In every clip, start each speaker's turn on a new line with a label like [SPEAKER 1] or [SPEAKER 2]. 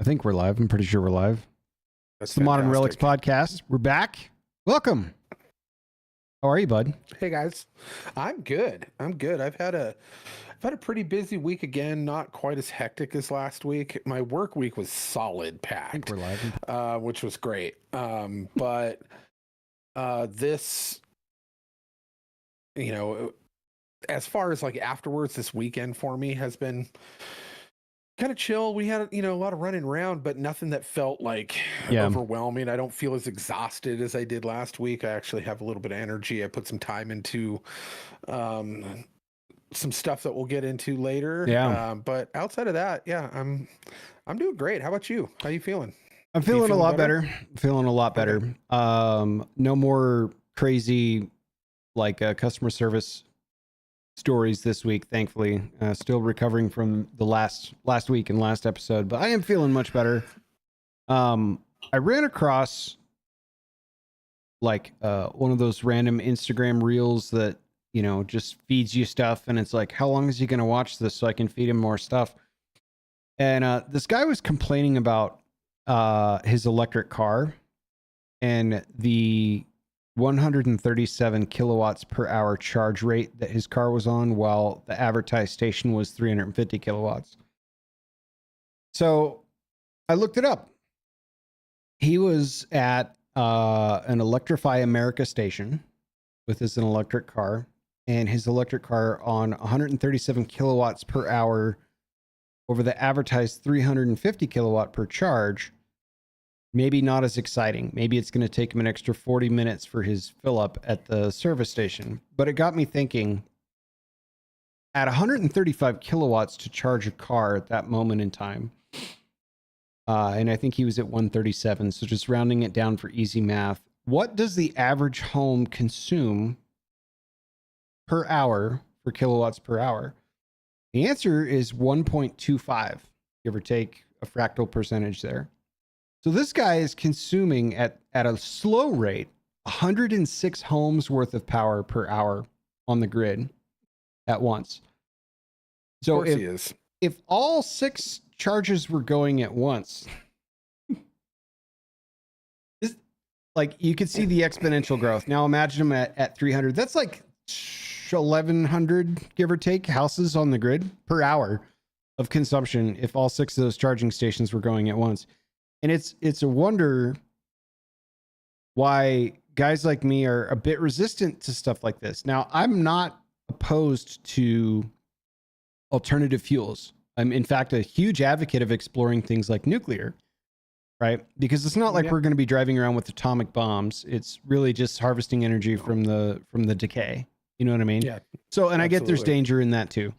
[SPEAKER 1] think we're live. I'm pretty sure we're live.
[SPEAKER 2] That's
[SPEAKER 1] It's the Modern Relics podcast. We're back. Welcome. How are you, bud?
[SPEAKER 2] Hey guys, I'm good. I've had a pretty busy week again. Not quite as hectic as last week. My work week was solid packed.
[SPEAKER 1] I think we're live.
[SPEAKER 2] Which was great. But this, as far as like afterwards, this weekend for me has been kind of chill. We had, a lot of running around, but nothing that felt like overwhelming. I don't feel as exhausted as I did last week. I actually have a little bit of energy. I put some time into some stuff that we'll get into later.
[SPEAKER 1] Yeah.
[SPEAKER 2] But outside of that, I'm doing great. How about you? How you feeling?
[SPEAKER 1] I'm feeling a lot better. Feeling a lot better.
[SPEAKER 2] Okay.
[SPEAKER 1] No more crazy customer service stories this week, thankfully. Still recovering from the last week and last episode, but I am feeling much better. I ran across one of those random Instagram reels that just feeds you stuff, and it's like, how long is he going to watch this so I can feed him more stuff? And this guy was complaining about his electric car and the 137 kilowatts per hour charge rate that his car was on, while the advertised station was 350 kilowatts. So I looked it up. He was at an Electrify America station with an electric car, and his electric car on 137 kilowatts per hour over the advertised 350 kilowatt per charge. Maybe not as exciting. Maybe it's going to take him an extra 40 minutes for his fill up at the service station. But it got me thinking, at 135 kilowatts to charge a car at that moment in time, and I think he was at 137, so just rounding it down for easy math, what does the average home consume per hour for kilowatts per hour? The answer is 1.25, give or take a fractal percentage there. So this guy is consuming at a slow rate 106 homes worth of power per hour on the grid at once. So if all 6 charges were going at once, you could see the exponential growth. Now imagine him at 300. That's like 1,100, give or take, houses on the grid per hour of consumption if all 6 of those charging stations were going at once. And it's a wonder why guys like me are a bit resistant to stuff like this. Now, I'm not opposed to alternative fuels. I'm, in fact, a huge advocate of exploring things like nuclear, right? Because it's not like we're going to be driving around with atomic bombs. It's really just harvesting energy from the decay. You know what I mean?
[SPEAKER 2] Yeah.
[SPEAKER 1] So, and absolutely. I get there's danger in that too.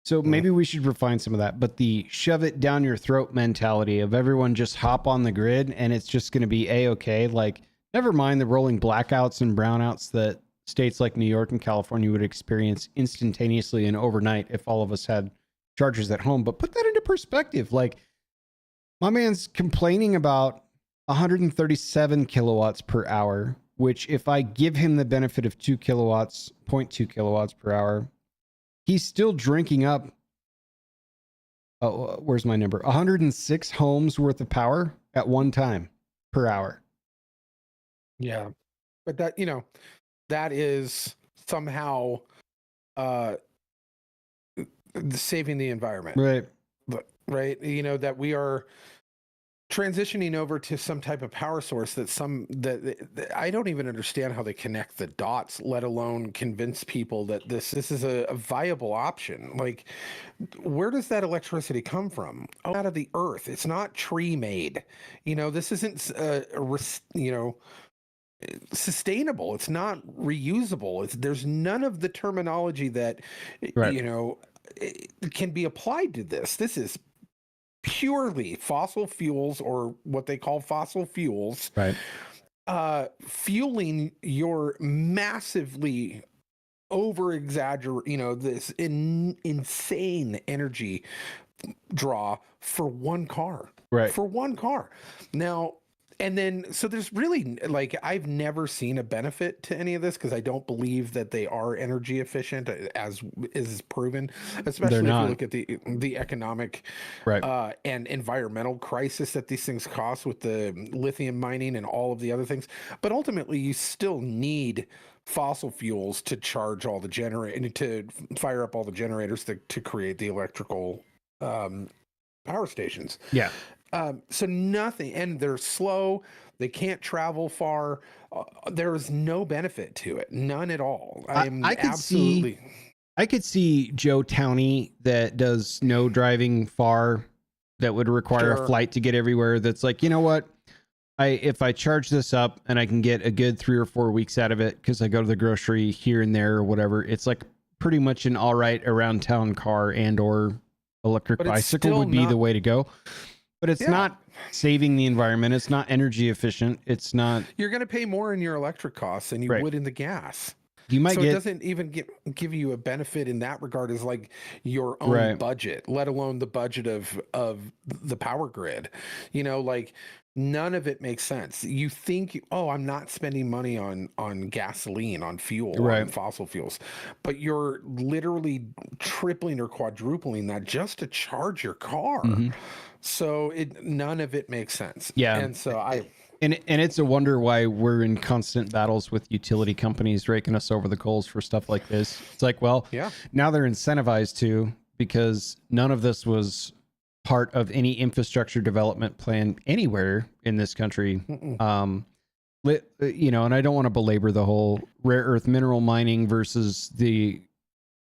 [SPEAKER 1] So maybe we should refine some of that, but the shove it down your throat mentality of everyone just hop on the grid and it's just going to be A-okay. Like, never mind the rolling blackouts and brownouts that states like New York and California would experience instantaneously and overnight if all of us had chargers at home. But put that into perspective. Like, my man's complaining about 137 kilowatts per hour, which if I give him the benefit of 2 kilowatts, 0.2 kilowatts per hour, he's still drinking up, where's my number? 106 homes worth of power at one time per hour.
[SPEAKER 2] Yeah. But that, that is somehow saving the environment.
[SPEAKER 1] Right.
[SPEAKER 2] Right. That we are transitioning over to some type of power source that I don't even understand how they connect the dots, let alone convince people that this is a viable option. Like, where does that electricity come from? Out of the earth. It's not tree made. This isn't sustainable. It's not reusable. There's none of the terminology that can be applied to this. This is purely fossil fuels, or what they call fossil fuels,
[SPEAKER 1] right?
[SPEAKER 2] Fueling your massively this insane energy draw for one car,
[SPEAKER 1] right?
[SPEAKER 2] For one car. Now, And then, so there's really like, I've never seen a benefit to any of this because I don't believe that they are energy efficient as is proven,
[SPEAKER 1] They're
[SPEAKER 2] especially if you
[SPEAKER 1] not.
[SPEAKER 2] look at the economic
[SPEAKER 1] Right.
[SPEAKER 2] and environmental crisis that these things cost with the lithium mining and all of the other things. But ultimately, you still need fossil fuels to charge all the to fire up all the generators to create the electrical um, power stations.
[SPEAKER 1] Yeah.
[SPEAKER 2] So nothing, and they're slow. They can't travel far. There is no benefit to it, none at all. I am
[SPEAKER 1] I could see
[SPEAKER 2] absolutely
[SPEAKER 1] Joe Towney that does no driving far that would require a
[SPEAKER 2] sure.
[SPEAKER 1] flight to get everywhere. That's like, you know what? If I charge this up and I can get a good 3 or 4 weeks out of it because I go to the grocery here and there or whatever, it's like pretty much an all right around town car and or electric
[SPEAKER 2] But it's
[SPEAKER 1] bicycle
[SPEAKER 2] still
[SPEAKER 1] would be the
[SPEAKER 2] not.
[SPEAKER 1] way to go. But it's
[SPEAKER 2] Yeah,
[SPEAKER 1] not saving the environment. It's not energy efficient. It's not
[SPEAKER 2] you're going to pay more in your electric costs than you
[SPEAKER 1] right.
[SPEAKER 2] would in the gas.
[SPEAKER 1] You might
[SPEAKER 2] So it
[SPEAKER 1] get
[SPEAKER 2] doesn't even give you a benefit in that regard as like your own
[SPEAKER 1] right.
[SPEAKER 2] budget, let alone the budget of the power grid. You know, like none of it makes sense. You think, oh, I'm not spending money on gasoline, on fuel, on
[SPEAKER 1] Right.
[SPEAKER 2] fossil fuels, but you're literally tripling or quadrupling that just to charge your car.
[SPEAKER 1] Mm-hmm.
[SPEAKER 2] So none of it makes sense.
[SPEAKER 1] Yeah.
[SPEAKER 2] And so I
[SPEAKER 1] And it's a wonder why we're in constant battles with utility companies raking us over the coals for stuff like this. It's like, well,
[SPEAKER 2] yeah.
[SPEAKER 1] now they're incentivized to because none of this was part of any infrastructure development plan anywhere in this country.
[SPEAKER 2] Mm-mm.
[SPEAKER 1] You know, and I don't want to belabor the whole rare earth mineral mining versus the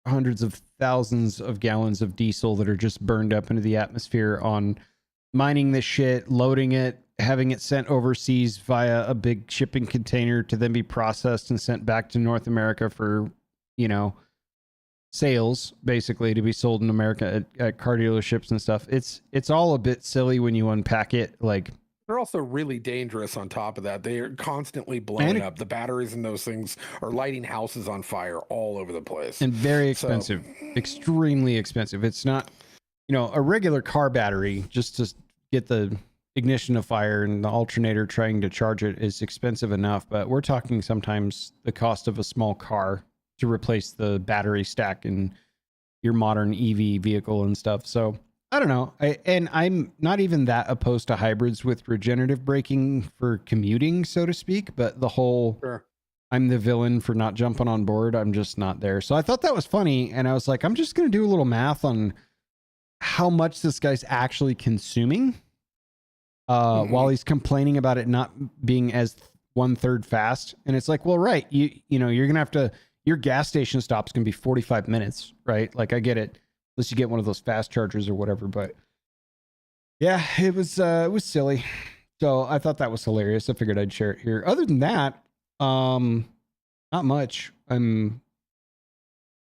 [SPEAKER 1] hundreds of thousands of gallons of diesel that are just burned up into the atmosphere on mining this shit, loading it, having it sent overseas via a big shipping container to then be processed and sent back to North America for, you know, sales, basically to be sold in America at car dealerships and stuff. It's all a bit silly when you unpack it. Like
[SPEAKER 2] They're also really dangerous on top of that. They are constantly blowing up. The batteries in those things are lighting houses on fire all over the place.
[SPEAKER 1] and very
[SPEAKER 2] So,
[SPEAKER 1] expensive, extremely expensive. It's not, you know, a regular car battery just to get the ignition afire and the alternator trying to charge it is expensive enough, but we're talking sometimes the cost of a small car to replace the battery stack in your modern EV vehicle and stuff. So I don't know. I'm not even that opposed to hybrids with regenerative braking for commuting, so to speak, but the whole
[SPEAKER 2] sure.
[SPEAKER 1] I'm the villain for not jumping on board, I'm just not there. So I thought that was funny. And I was like, I'm just going to do a little math on how much this guy's actually consuming while he's complaining about it not being as 1/3 fast. And it's like, well, right. You know, you're going to have to, your gas station stop's going to be 45 minutes, right? Like I get it. Unless you get one of those fast chargers or whatever, but yeah, it was silly. So I thought that was hilarious. I figured I'd share it here. Other than that, not much. I'm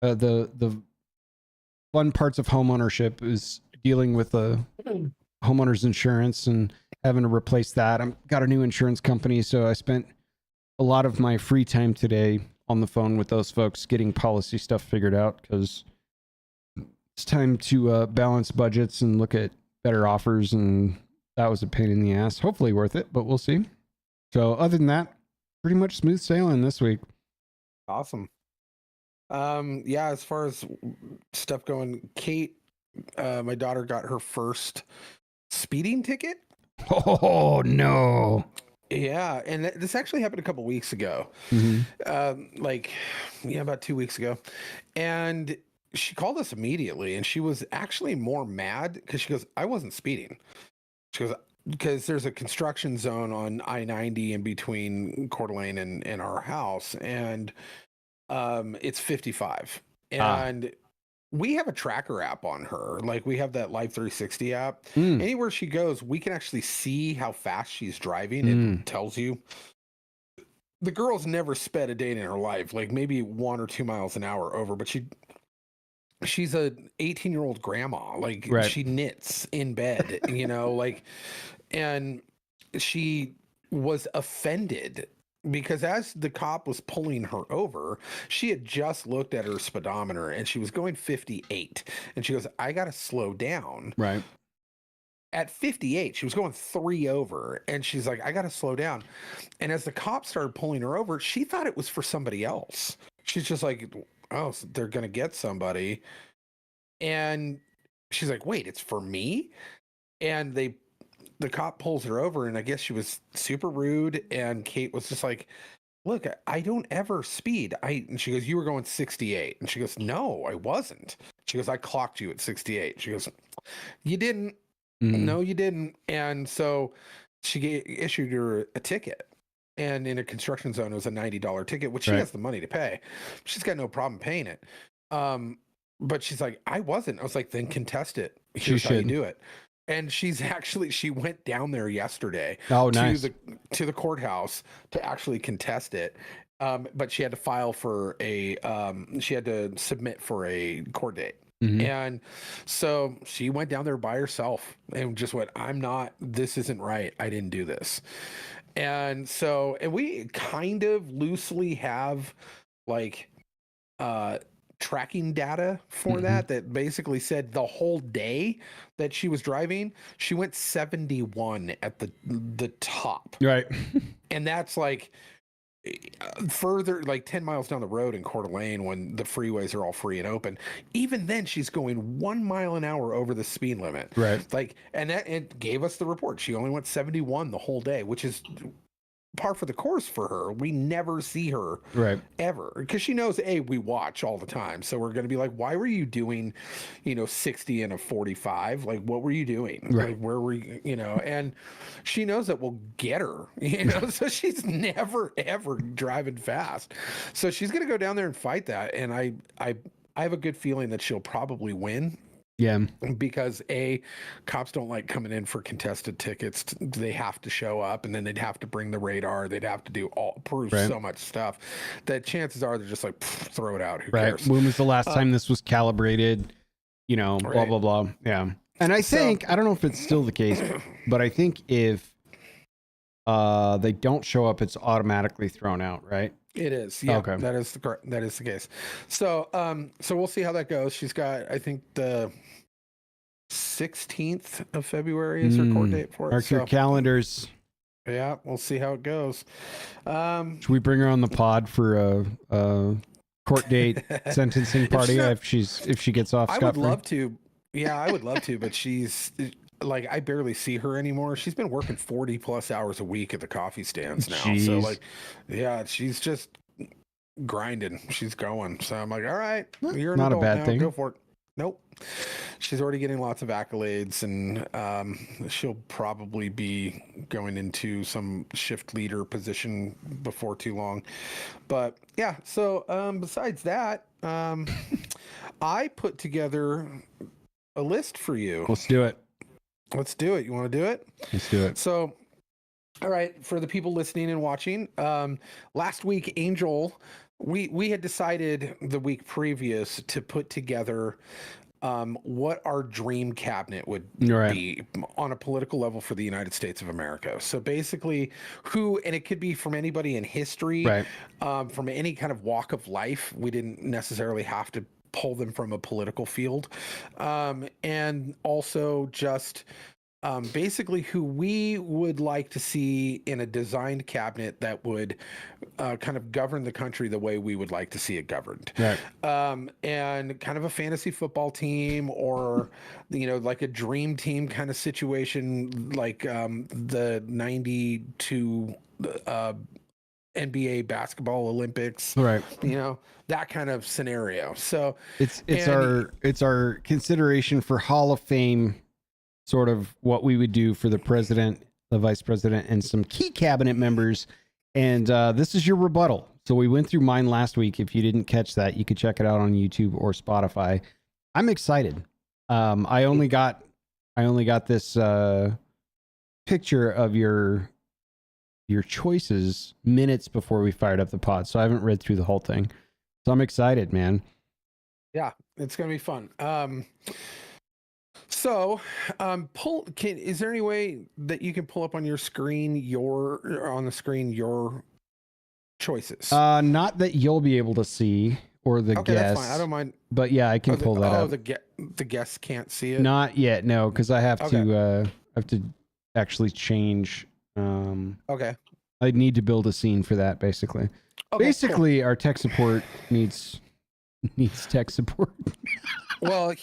[SPEAKER 1] the fun parts of homeownership is dealing with the homeowner's insurance and having to replace that. I'm got a new insurance company, so I spent a lot of my free time today on the phone with those folks getting policy stuff figured out because it's time to balance budgets and look at better offers, and that was a pain in the ass. Hopefully worth it, but we'll see. So other than that, pretty much smooth sailing this week.
[SPEAKER 2] Awesome. Yeah, as far as stuff going, Kate, my daughter got her first speeding ticket.
[SPEAKER 1] Oh no.
[SPEAKER 2] Yeah, and this actually happened a couple weeks ago. Like, yeah, about 2 weeks ago. And she called us immediately, and she was actually more mad because she goes, I wasn't speeding. She goes, because there's a construction zone on I-90 in between Coeur d'Alene and our house, and it's 55. And we have a tracker app on her. Like we have that Live 360 app. Anywhere she goes, we can actually see how fast she's driving. It tells you. The girl's never sped a day in her life, like maybe 1 or 2 miles an hour over, but she's a 18-year-old grandma. Like
[SPEAKER 1] Right.
[SPEAKER 2] she knits in bed, you know, like, and she was offended because as the cop was pulling her over, she had just looked at her speedometer and she was going 58, and she goes, I gotta slow down.
[SPEAKER 1] Right.
[SPEAKER 2] at 58, she was going 3 over, and she's like, I got to slow down. And as the cops started pulling her over, she thought it was for somebody else. She's just like, oh, so they're going to get somebody. And she's like, wait, it's for me? And the cop pulls her over, and I guess she was super rude. And Kate was just like, look, I don't ever speed. And she goes, you were going 68. And she goes, no, I wasn't. She goes, I clocked you at 68. She goes, you didn't. No, you didn't. And so she issued her a ticket. And in a construction zone, it was a $90 ticket, which she has the money to pay. She's got no problem paying it. But she's like, I wasn't. I was like, then contest it. Here's how you do it. And she went down there yesterday to the courthouse to actually contest it. But she had to file for she had to submit for a court date. And so she went down there by herself and just went, this isn't right. I didn't do this. And so, and we kind of loosely have like, tracking data for that basically said the whole day that she was driving, she went 71 at the top.
[SPEAKER 1] Right.
[SPEAKER 2] And that's like further, like 10 miles down the road in Coeur d'Alene when the freeways are all free and open. Even then, she's going 1 mile an hour over the speed limit.
[SPEAKER 1] Right.
[SPEAKER 2] Like, and that it gave us the report. She only went 71 the whole day, which is par for the course for her. We never see her ever, because she knows we watch all the time, so we're going to be like, why were you doing 60 and a 45? Like, what were you doing? Like, where were you? And she knows that we'll get her, so she's never ever driving fast. So she's going to go down there and fight that, and I have a good feeling that she'll probably win.
[SPEAKER 1] Yeah,
[SPEAKER 2] because cops don't like coming in for contested tickets. They have to show up, and then they'd have to bring the radar. They'd have to do prove so much stuff that chances are they're just like, throw it out. Who cares?
[SPEAKER 1] When was the last time this was calibrated? Blah blah blah. Yeah, and I think I don't know if it's still the case, but I think if they don't show up, it's automatically thrown out. Right.
[SPEAKER 2] It is. Yeah. Okay. That is the case. So so we'll see how that goes. She's got, I think, the 16th of February is her court date for it.
[SPEAKER 1] Mark your calendars.
[SPEAKER 2] Yeah, we'll see how it goes.
[SPEAKER 1] Should we bring her on the pod for a court date sentencing party if she gets off?
[SPEAKER 2] I would love to. Yeah, I would love to, but she's like, I barely see her anymore. She's been working 40 plus hours a week at the coffee stands now. Jeez. So like, yeah, she's just grinding. She's going. So I'm like, all right, you're
[SPEAKER 1] not a bad
[SPEAKER 2] now.
[SPEAKER 1] thing.
[SPEAKER 2] Go for it. Nope. She's already getting lots of accolades, and she'll probably be going into some shift leader position before too long. But yeah, so besides that, I put together a list for you.
[SPEAKER 1] Let's do it.
[SPEAKER 2] Let's do it. You want to do it?
[SPEAKER 1] Let's do it.
[SPEAKER 2] So, all right, for the people listening and watching, last week, Angel, we had decided the week previous to put together what our dream cabinet would be on a political level for the United States of America. So basically, and it could be from anybody in history, from any kind of walk of life. We didn't necessarily have to pull them from a political field, and also just basically who we would like to see in a designed cabinet that would kind of govern the country the way we would like to see it governed. And kind of a fantasy football team, or like a dream team kind of situation, like the 92 NBA basketball Olympics, that kind of scenario. So it's our consideration for Hall of Fame, sort of what we would do for the president, the vice president, and some key cabinet members. And this is your rebuttal. So we went through mine last week. If you didn't catch that, you could check it out on YouTube or Spotify. I'm excited. I only got this picture of your choices minutes before we fired up the pod, so I haven't read through the whole thing. So I'm excited, man. Yeah, it's gonna be fun. Is there any way that you can pull up on your screen your choices? Not that you'll be able to see, or the guests. That's fine. I don't mind. But yeah, I can pull that up. The guests can't see it? Not yet, no, because I have to
[SPEAKER 1] I have to actually change.
[SPEAKER 2] Okay.
[SPEAKER 1] I need to build a scene for that, basically.
[SPEAKER 2] Okay,
[SPEAKER 1] Basically, our tech support needs tech support.
[SPEAKER 2] Well,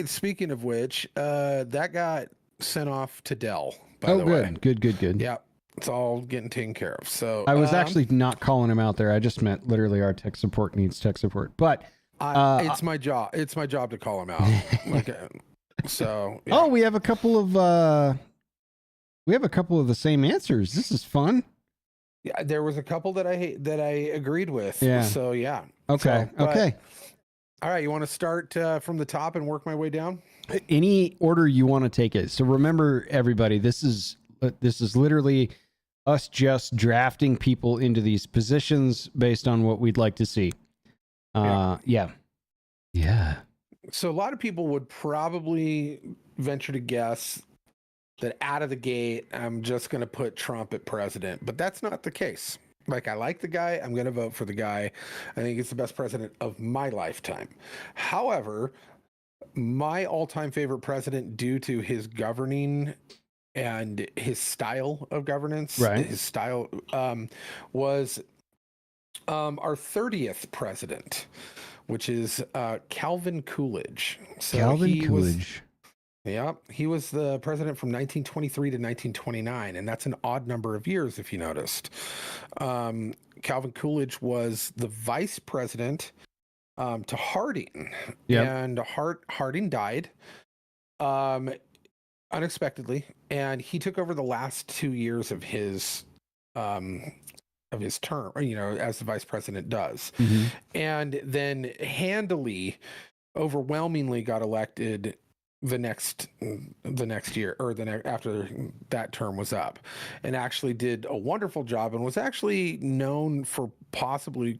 [SPEAKER 2] speaking of which, that got sent off to Dell, by
[SPEAKER 1] Oh,
[SPEAKER 2] the way.
[SPEAKER 1] good.
[SPEAKER 2] Yeah, it's all getting taken care of. So
[SPEAKER 1] I was actually not calling him out there. I just meant literally our tech support needs tech support. But
[SPEAKER 2] it's my job. It's my job to call him out. Like, so yeah.
[SPEAKER 1] Oh, we have a couple of the same answers. This is fun.
[SPEAKER 2] Yeah, there was a couple that I agreed with.
[SPEAKER 1] Yeah.
[SPEAKER 2] So yeah.
[SPEAKER 1] Okay.
[SPEAKER 2] So,
[SPEAKER 1] Okay.
[SPEAKER 2] All right. You want to start from the top and work my way down?
[SPEAKER 1] Any order you want to take it. So remember, everybody, this is literally us just drafting people into these positions based on what we'd like to see. Yeah.
[SPEAKER 2] So a lot of people would probably venture to guess that out of the gate, I'm just going to put Trump at president, but that's not the case. Like, I like the guy. I'm going to vote for the guy. I think he's the best president of my lifetime. However, my all-time favorite president, due to his governing and his style of governance,
[SPEAKER 1] Right.
[SPEAKER 2] his style, was our 30th president, which is Calvin Coolidge. So
[SPEAKER 1] Calvin Coolidge.
[SPEAKER 2] He was the president from 1923 to 1929, and that's an odd number of years if you noticed. Calvin Coolidge was the vice president to Harding, and Harding died unexpectedly, and he took over the last 2 years of his term, as the vice president does, and then handily, overwhelmingly got elected the next year, or after that term was up, and actually did a wonderful job, and was actually known for possibly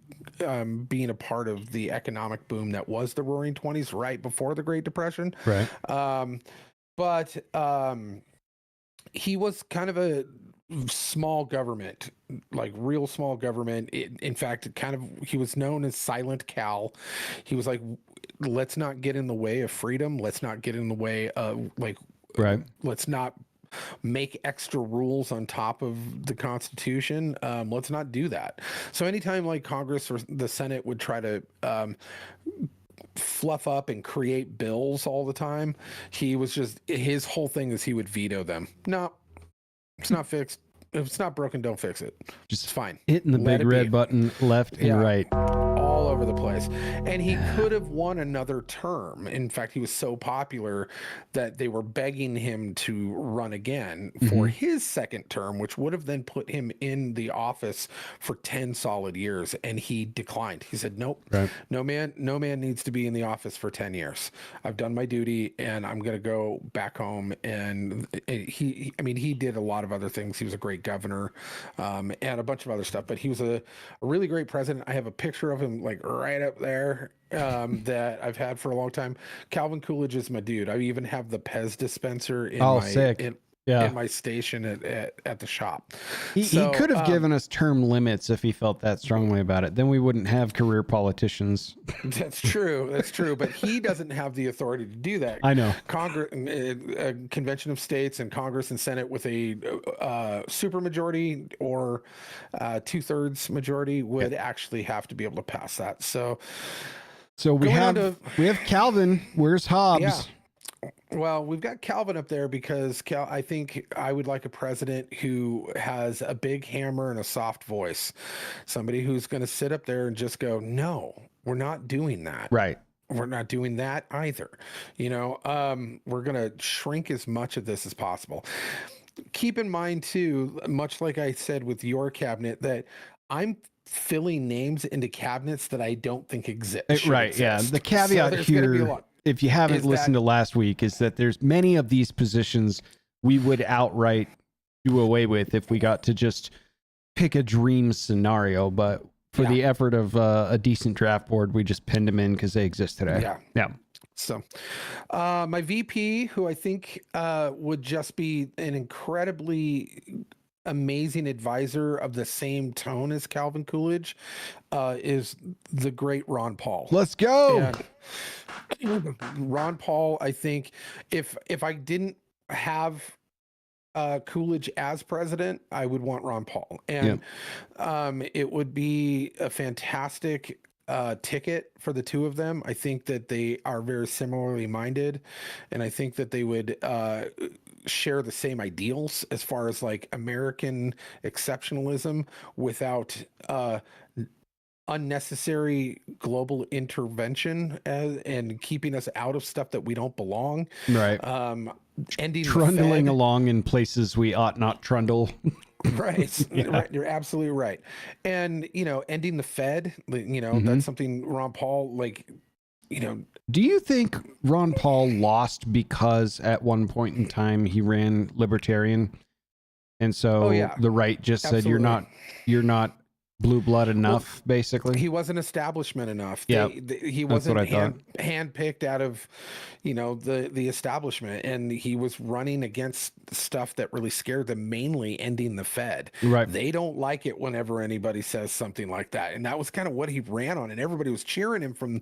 [SPEAKER 2] being a part of the economic boom that was the Roaring '20s, right before the Great Depression.
[SPEAKER 1] Right.
[SPEAKER 2] But he was kind of a small government, like real small government. In fact, he was known as Silent Cal. He was like, let's not get in the way of freedom. Let's not get in the way of let's not make extra rules on top of the Constitution. Let's not do that. So anytime like Congress or the Senate would try to fluff up and create bills all the time, his whole thing is he would veto them. No, it's not fixed. If it's not broken, don't fix it. It's fine.
[SPEAKER 1] Hitting the big red button left and right.
[SPEAKER 2] All over the place. And he could have won another term. In fact, he was so popular that they were begging him to run again for his second term, which would have then put him in the office for 10 solid years. And he declined. He said, nope, no man needs to be in the office for 10 years. I've done my duty and I'm going to go back home. And he did a lot of other things. He was a great governor, and a bunch of other stuff, but he was a really great president. I have a picture of him like right up there that I've had for a long time. Calvin Coolidge is my dude. I even have the Pez dispenser in my station at the shop.
[SPEAKER 1] He could have given us term limits if he felt that strongly about it. Then we wouldn't have career politicians.
[SPEAKER 2] That's true. But he doesn't have the authority to do that.
[SPEAKER 1] I know.
[SPEAKER 2] Congress, Convention of States, and Congress and Senate with a supermajority or 2/3 majority would actually have to be able to pass that. So we have Calvin. Where's Hobbes?
[SPEAKER 1] Yeah.
[SPEAKER 2] Well, we've got Calvin up there because I think I would like a president who has a big hammer and a soft voice. Somebody who's going to sit up there and just go, no, we're not doing that.
[SPEAKER 1] Right.
[SPEAKER 2] We're not doing that either. We're going to shrink as much of this as possible. Keep in mind, too, much like I said with your cabinet, that I'm filling names into cabinets that I don't think exist.
[SPEAKER 1] Right. Yeah. The caveat here, if you haven't listened to last week, is that there's many of these positions we would outright do away with if we got to just pick a dream scenario. But for the effort of a decent draft board, we just pinned them in because they exist today. Yeah.
[SPEAKER 2] So my VP, who I think would just be an incredibly amazing advisor of the same tone as Calvin Coolidge, is the great Ron Paul.
[SPEAKER 1] Let's go.
[SPEAKER 2] And Ron Paul, I think if I didn't have Coolidge as president, I would want Ron Paul, and it would be a fantastic ticket for the two of them. I think that they are very similarly minded, and I think that they would share the same ideals as far as like American exceptionalism without unnecessary global intervention and keeping us out of stuff that we don't belong.
[SPEAKER 1] Right.
[SPEAKER 2] Ending
[SPEAKER 1] Trundling along in places we ought not trundle.
[SPEAKER 2] Right.
[SPEAKER 1] Yeah.
[SPEAKER 2] Right. You're absolutely right. And, ending the Fed, that's something Ron Paul,
[SPEAKER 1] Do you think Ron Paul lost because at one point in time he ran libertarian, and so the right just said you're not blue blood enough, basically?
[SPEAKER 2] he wasn't establishment enough.
[SPEAKER 1] Yeah,
[SPEAKER 2] he wasn't handpicked out of, the establishment, and he was running against stuff that really scared them, mainly ending the Fed.
[SPEAKER 1] Right.
[SPEAKER 2] They don't like it whenever anybody says something like that, and that was kind of what he ran on, and everybody was cheering him from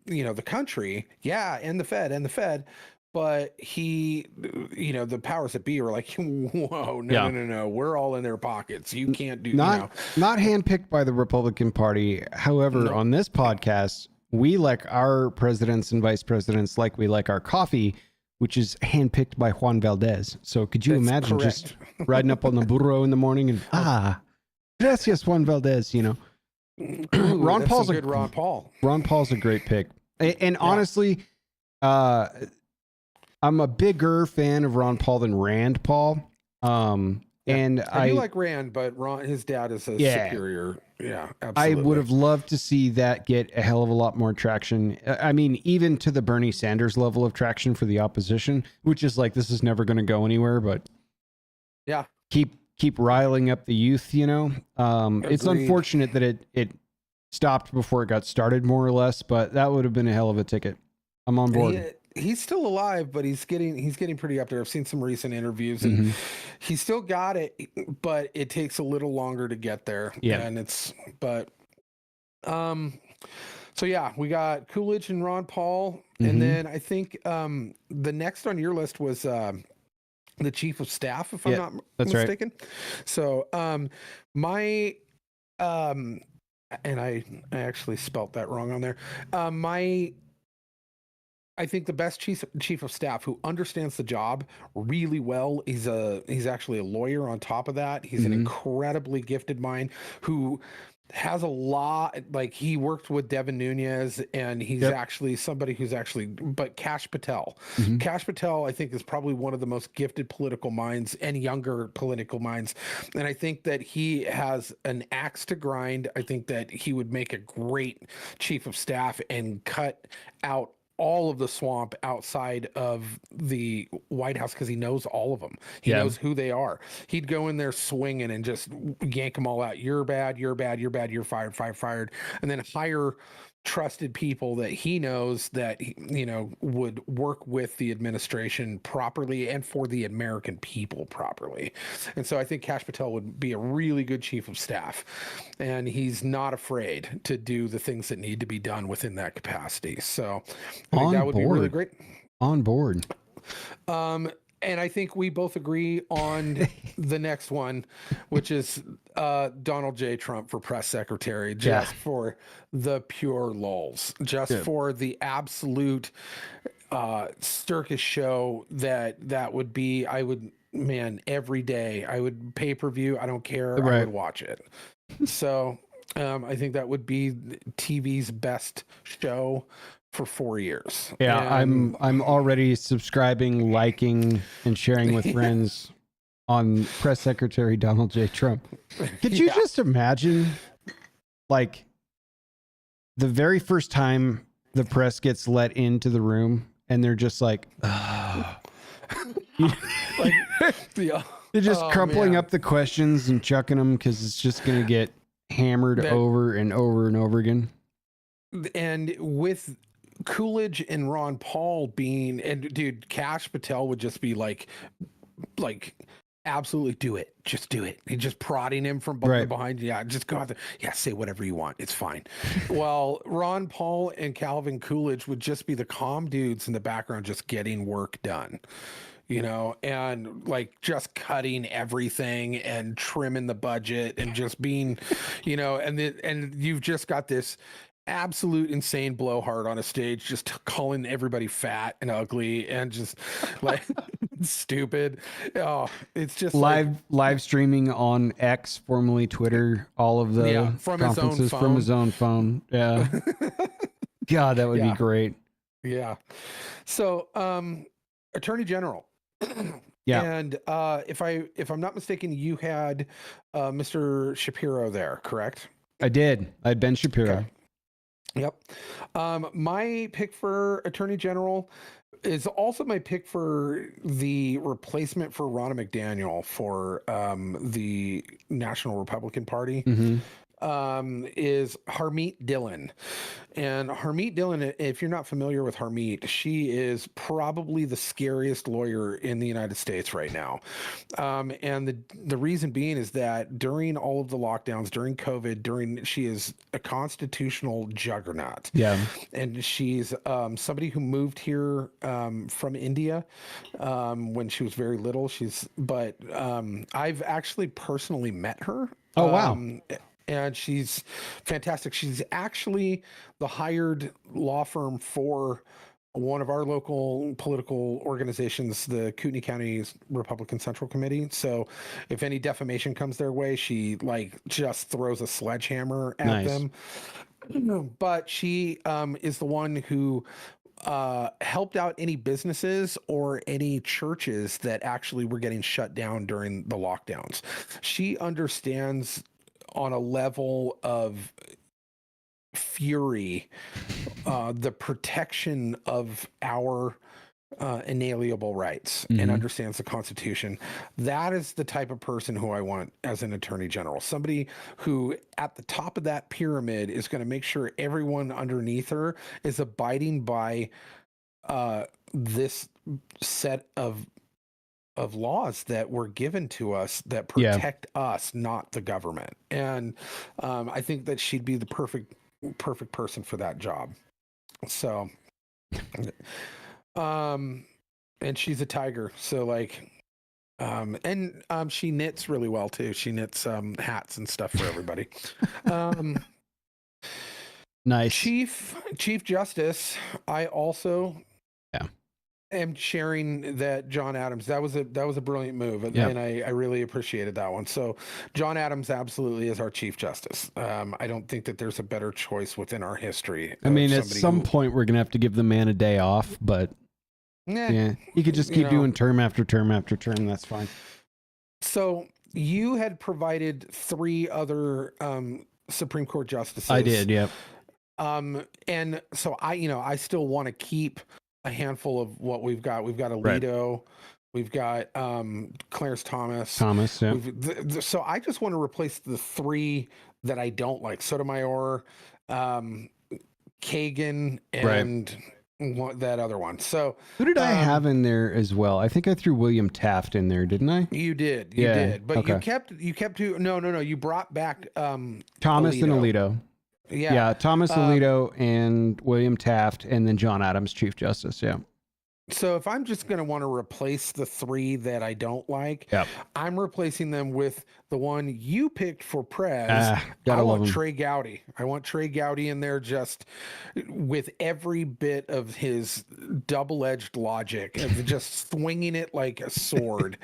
[SPEAKER 2] the country. Yeah, end the Fed. But he, the powers that be were like, whoa, no. We're all in their pockets. You can't do
[SPEAKER 1] not handpicked by the Republican Party. However, on this podcast, we like our presidents and vice presidents like we like our coffee, which is handpicked by Juan Valdez. So could you imagine just riding up on the burro in the morning and, gracias, Juan Valdez, Ron Paul's a good
[SPEAKER 2] Ron Paul.
[SPEAKER 1] Ron Paul's a great pick. And honestly, I'm a bigger fan of Ron Paul than Rand Paul. And
[SPEAKER 2] I do like Rand, but his dad is a superior. Yeah, absolutely.
[SPEAKER 1] I would have loved to see that get a hell of a lot more traction. I mean, even to the Bernie Sanders level of traction for the opposition, which is like, this is never going to go anywhere, but
[SPEAKER 2] yeah,
[SPEAKER 1] keep riling up the youth, It's unfortunate that it stopped before it got started, more or less, but that would have been a hell of a ticket. I'm on board.
[SPEAKER 2] He's still alive, but he's getting pretty up there. I've seen some recent interviews, and he's still got it, but it takes a little longer to get there.
[SPEAKER 1] Yeah,
[SPEAKER 2] and so yeah, we got Coolidge and Ron Paul, and then I think the next on your list was the chief of staff, if I'm not mistaken. Right. So my and I actually spelt that wrong on there. I think the best chief of staff who understands the job really well. He's actually a lawyer on top of that. He's an incredibly gifted mind who has a lot, like he worked with Devin Nunes, and he's actually somebody who's but Kash Patel. Kash Patel, I think, is probably one of the most gifted political minds and younger political minds. And I think that he has an axe to grind. I think that he would make a great chief of staff and cut out all of the swamp outside of the White House, because he knows all of them. He knows who they are. He'd go in there swinging and just yank them all out. You're bad, you're fired. And then hire trusted people that he knows that would work with the administration properly and for the American people properly. And so I think Kash Patel would be a really good chief of staff, and he's not afraid to do the things that need to be done within that capacity. So I think that would be really great.
[SPEAKER 1] On board.
[SPEAKER 2] And I think we both agree on the next one, which is Donald J. Trump for press secretary, just for the pure lulls, just for the absolute circus show that would be. Every day I would pay-per-view. I don't care. Right. I would watch it. So I think that would be TV's best show for 4 years.
[SPEAKER 1] Yeah, I'm already subscribing, liking, and sharing with friends on Press Secretary Donald J. Trump. Could you just imagine, like, the very first time the press gets let into the room and they're just like, they're just crumpling up the questions and chucking them because it's just going to get hammered over and over and over again.
[SPEAKER 2] And with Coolidge and Ron Paul dude, Kash Patel would just be like absolutely do it. Just do it. He's just prodding him from behind. Yeah, just go out there. Yeah, say whatever you want. It's fine. Well, Ron Paul and Calvin Coolidge would just be the calm dudes in the background just getting work done. and like just cutting everything and trimming the budget and just being, and you've just got this absolute insane blowhard on a stage, just calling everybody fat and ugly and just like stupid. Oh, it's just
[SPEAKER 1] live streaming on X, formerly Twitter, all of the
[SPEAKER 2] from
[SPEAKER 1] conferences from his own phone. Yeah. God, that would be great.
[SPEAKER 2] Yeah. So, Attorney General.
[SPEAKER 1] Yeah.
[SPEAKER 2] And if I'm not mistaken, you had Mr. Shapiro there, correct?
[SPEAKER 1] I did. I had Ben Shapiro.
[SPEAKER 2] Okay. Yep. My pick for Attorney General is also my pick for the replacement for Ronna McDaniel for the National Republican Party.
[SPEAKER 1] Mm-hmm.
[SPEAKER 2] Is Harmeet Dillon. And Harmeet Dillon, if you're not familiar with Harmeet, she is probably the scariest lawyer in the United States right now. And the reason being is that during all of the lockdowns, during COVID, she is a constitutional juggernaut.
[SPEAKER 1] Yeah.
[SPEAKER 2] And she's somebody who moved here from India when she was very little. But I've actually personally met her.
[SPEAKER 1] Oh, wow.
[SPEAKER 2] And she's fantastic. She's actually the hired law firm for one of our local political organizations, the Kootenai County Republican Central Committee. So if any defamation comes their way, she just throws a sledgehammer at them. But she is the one who helped out any businesses or any churches that actually were getting shut down during the lockdowns. She understands on a level of fury the protection of our inalienable rights and understands the Constitution. That is the type of person who I want as an attorney general. Somebody who at the top of that pyramid is going to make sure everyone underneath her is abiding by this set of laws that were given to us that protect us, not the government. And I think that she'd be the perfect person for that job. So, and she's a tiger. So she knits really well too. She knits hats and stuff for everybody.
[SPEAKER 1] Nice.
[SPEAKER 2] Chief Justice. I also am sharing that John Adams. That was a brilliant move, and I really appreciated that one. So John Adams absolutely is our Chief Justice. I don't think that there's a better choice within our history.
[SPEAKER 1] I mean, at some point we're gonna have to give the man a day off, but yeah, he could just keep doing term after term after term. That's fine.
[SPEAKER 2] So you had provided 3 other Supreme Court justices.
[SPEAKER 1] I did, yep.
[SPEAKER 2] And so I still want to keep a handful of what we've got. We've got Alito, right. We've got Clarence Thomas.
[SPEAKER 1] Yeah.
[SPEAKER 2] So I just want to replace the 3 that I don't like: Sotomayor, Kagan, and that other one. So
[SPEAKER 1] who did I have in there as well? I think I threw William Taft in there, didn't I?
[SPEAKER 2] You did. You did. But you kept two. No. You brought back
[SPEAKER 1] Thomas
[SPEAKER 2] Alito.
[SPEAKER 1] and Alito. Yeah, Thomas Alito and William Taft, and then John Adams, Chief Justice. Yeah.
[SPEAKER 2] So if I'm just going to want to replace the 3 that I don't like, I'm replacing them with the one you picked for Prez. I want Trey Gowdy. I want Trey Gowdy in there, just with every bit of his double-edged logic and just swinging it like a sword.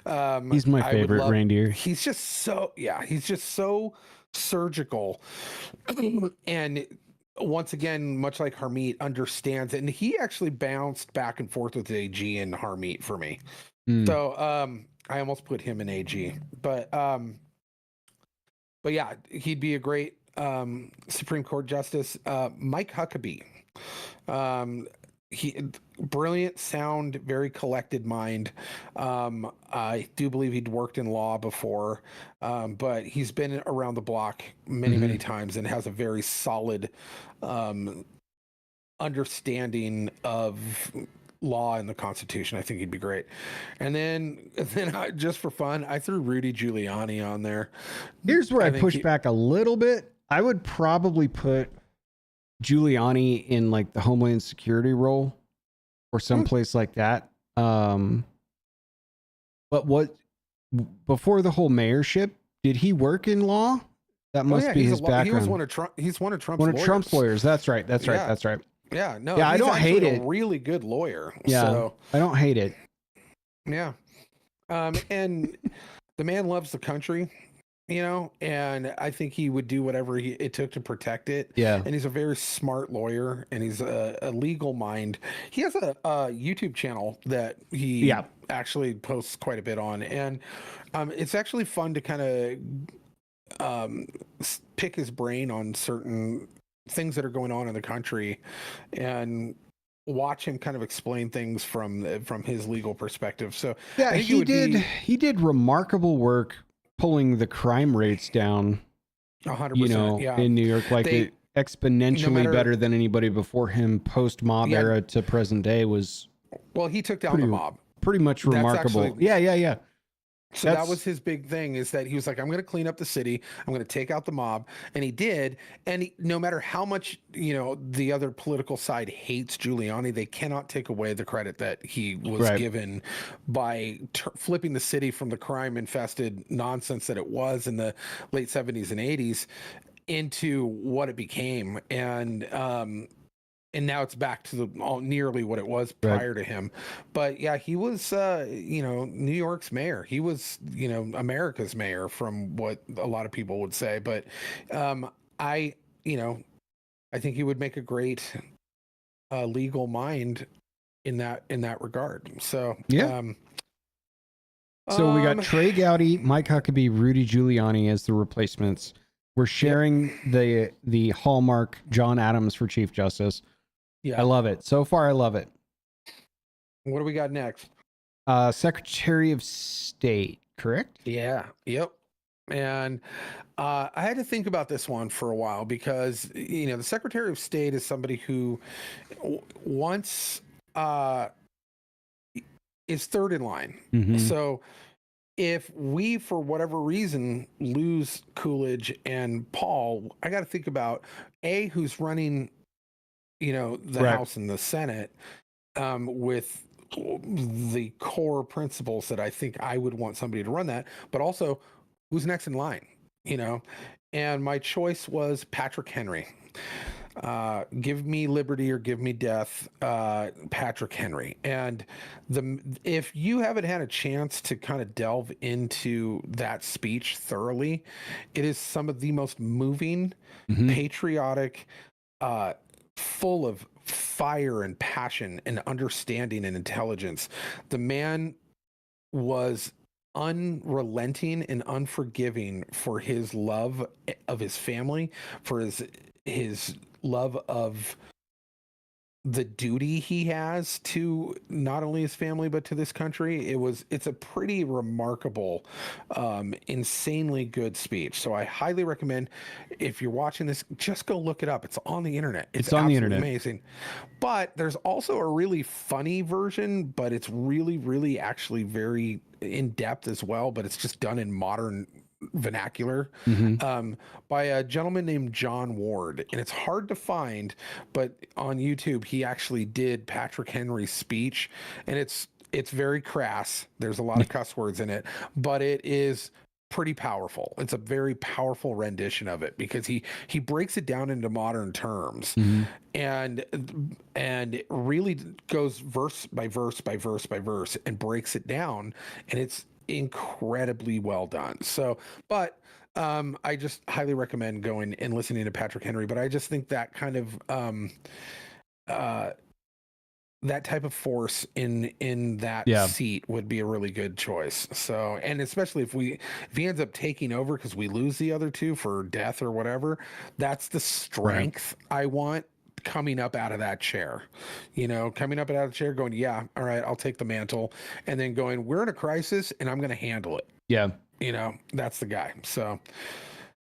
[SPEAKER 1] He's my favorite reindeer.
[SPEAKER 2] He's just so surgical. And once again, much like Harmeet, understands it. And he actually bounced back and forth with AG and Harmeet for me. So I almost put him in AG. But yeah, he'd be a great Supreme Court justice. Mike Huckabee. He brilliant, sound, very collected mind. I do believe he'd worked in law before, but he's been around the block many times and has a very solid understanding of law and the Constitution. I think he'd be great. And then just for fun, I threw Rudy Giuliani on there.
[SPEAKER 1] Here's where I push back a little bit. I would probably put Giuliani in like the Homeland Security role or someplace like that. But what before the whole mayorship, did he work in law? That
[SPEAKER 2] Oh
[SPEAKER 1] must
[SPEAKER 2] yeah,
[SPEAKER 1] be his
[SPEAKER 2] he was
[SPEAKER 1] background.
[SPEAKER 2] one of Trump. He's one of Trump's
[SPEAKER 1] One of Trump's
[SPEAKER 2] lawyers.
[SPEAKER 1] lawyers. That's right. That's right.
[SPEAKER 2] Yeah,
[SPEAKER 1] That's right.
[SPEAKER 2] yeah. No,
[SPEAKER 1] Yeah, I
[SPEAKER 2] he's
[SPEAKER 1] don't hate
[SPEAKER 2] actually a
[SPEAKER 1] it.
[SPEAKER 2] really good lawyer.
[SPEAKER 1] Yeah,
[SPEAKER 2] So
[SPEAKER 1] I don't hate it.
[SPEAKER 2] yeah, and the man loves the country, you know, and I think he would do whatever it took to protect it.
[SPEAKER 1] Yeah.
[SPEAKER 2] And he's a very smart lawyer, and he's a legal mind. He has a YouTube channel that he
[SPEAKER 1] Yeah.
[SPEAKER 2] actually posts quite a bit on, and it's actually fun to kind of pick his brain on certain things that are going on in the country, and watch him kind of explain things from his legal perspective. So
[SPEAKER 1] Yeah,
[SPEAKER 2] I think it
[SPEAKER 1] he
[SPEAKER 2] would
[SPEAKER 1] did.
[SPEAKER 2] be
[SPEAKER 1] He did remarkable work pulling the crime rates down.
[SPEAKER 2] 100%. Yeah,
[SPEAKER 1] in New York, like
[SPEAKER 2] they
[SPEAKER 1] it exponentially
[SPEAKER 2] matter.
[SPEAKER 1] better than anybody before him. Post mob
[SPEAKER 2] Yeah,
[SPEAKER 1] era to present day was
[SPEAKER 2] well, he took down
[SPEAKER 1] pretty
[SPEAKER 2] the mob.
[SPEAKER 1] pretty much
[SPEAKER 2] That's
[SPEAKER 1] remarkable.
[SPEAKER 2] actually
[SPEAKER 1] Yeah.
[SPEAKER 2] so that was his big thing, is that he was like, I'm going to clean up the city. I'm going to take out the mob. And he did. And no matter how much, you know, the other political side hates Giuliani, they cannot take away the credit that he was given by flipping the city from the crime infested nonsense that it was in the late 70s and 80s into what it became. And now it's back to nearly what it was prior to him. But yeah, he was, you know, New York's mayor. He was, you know, America's mayor, from what a lot of people would say. But you know, I think he would make a great legal mind in that regard. So
[SPEAKER 1] yeah. So we got Trey Gowdy, Mike Huckabee, Rudy Giuliani as the replacements. We're sharing the hallmark John Adams for Chief Justice.
[SPEAKER 2] Yeah,
[SPEAKER 1] I love it. So far, I love it.
[SPEAKER 2] What do we got next?
[SPEAKER 1] Secretary of State, correct?
[SPEAKER 2] Yeah. Yep. And I had to think about this one for a while, because, you know, the Secretary of State is somebody who once is third in line.
[SPEAKER 1] Mhm.
[SPEAKER 2] So if we, for whatever reason, lose Coolidge and Paul, I got to think about who's running, you know, the House and the Senate, with the core principles that I think I would want somebody to run that, but also who's next in line, you know. And my choice was Patrick Henry. Give me liberty or give me death, Patrick Henry. And if you haven't had a chance to kind of delve into that speech thoroughly, it is some of the most moving, patriotic, full of fire and passion and understanding and intelligence. The man was unrelenting and unforgiving for his love of his family, for his love of the duty he has to not only his family but to this country. It's a pretty remarkable, insanely good speech. So I highly recommend, if you're watching this, just go look it up. It's on the internet. It's on the internet. Amazing. But there's also a really funny version, but it's really actually very in depth as well, but it's just done in modern vernacular, by a gentleman named John Ward, and it's hard to find, but on YouTube he actually did Patrick Henry's speech, and it's very crass. There's a lot of cuss words in it, but it is pretty powerful. It's a very powerful rendition of it, because he breaks it down into modern terms, and it really goes verse by verse by verse by verse and breaks it down, and it's incredibly well done. So, but I just highly recommend going and listening to Patrick Henry. But I just think that kind of that type of force in that seat would be a really good choice. So, and especially if he ends up taking over because we lose the other two for death or whatever, that's the strength I want coming up out of that chair, coming up out of the chair going, yeah, all right, I'll take the mantle, and then going, we're in a crisis and I'm going to handle it.
[SPEAKER 1] Yeah.
[SPEAKER 2] That's the guy. So,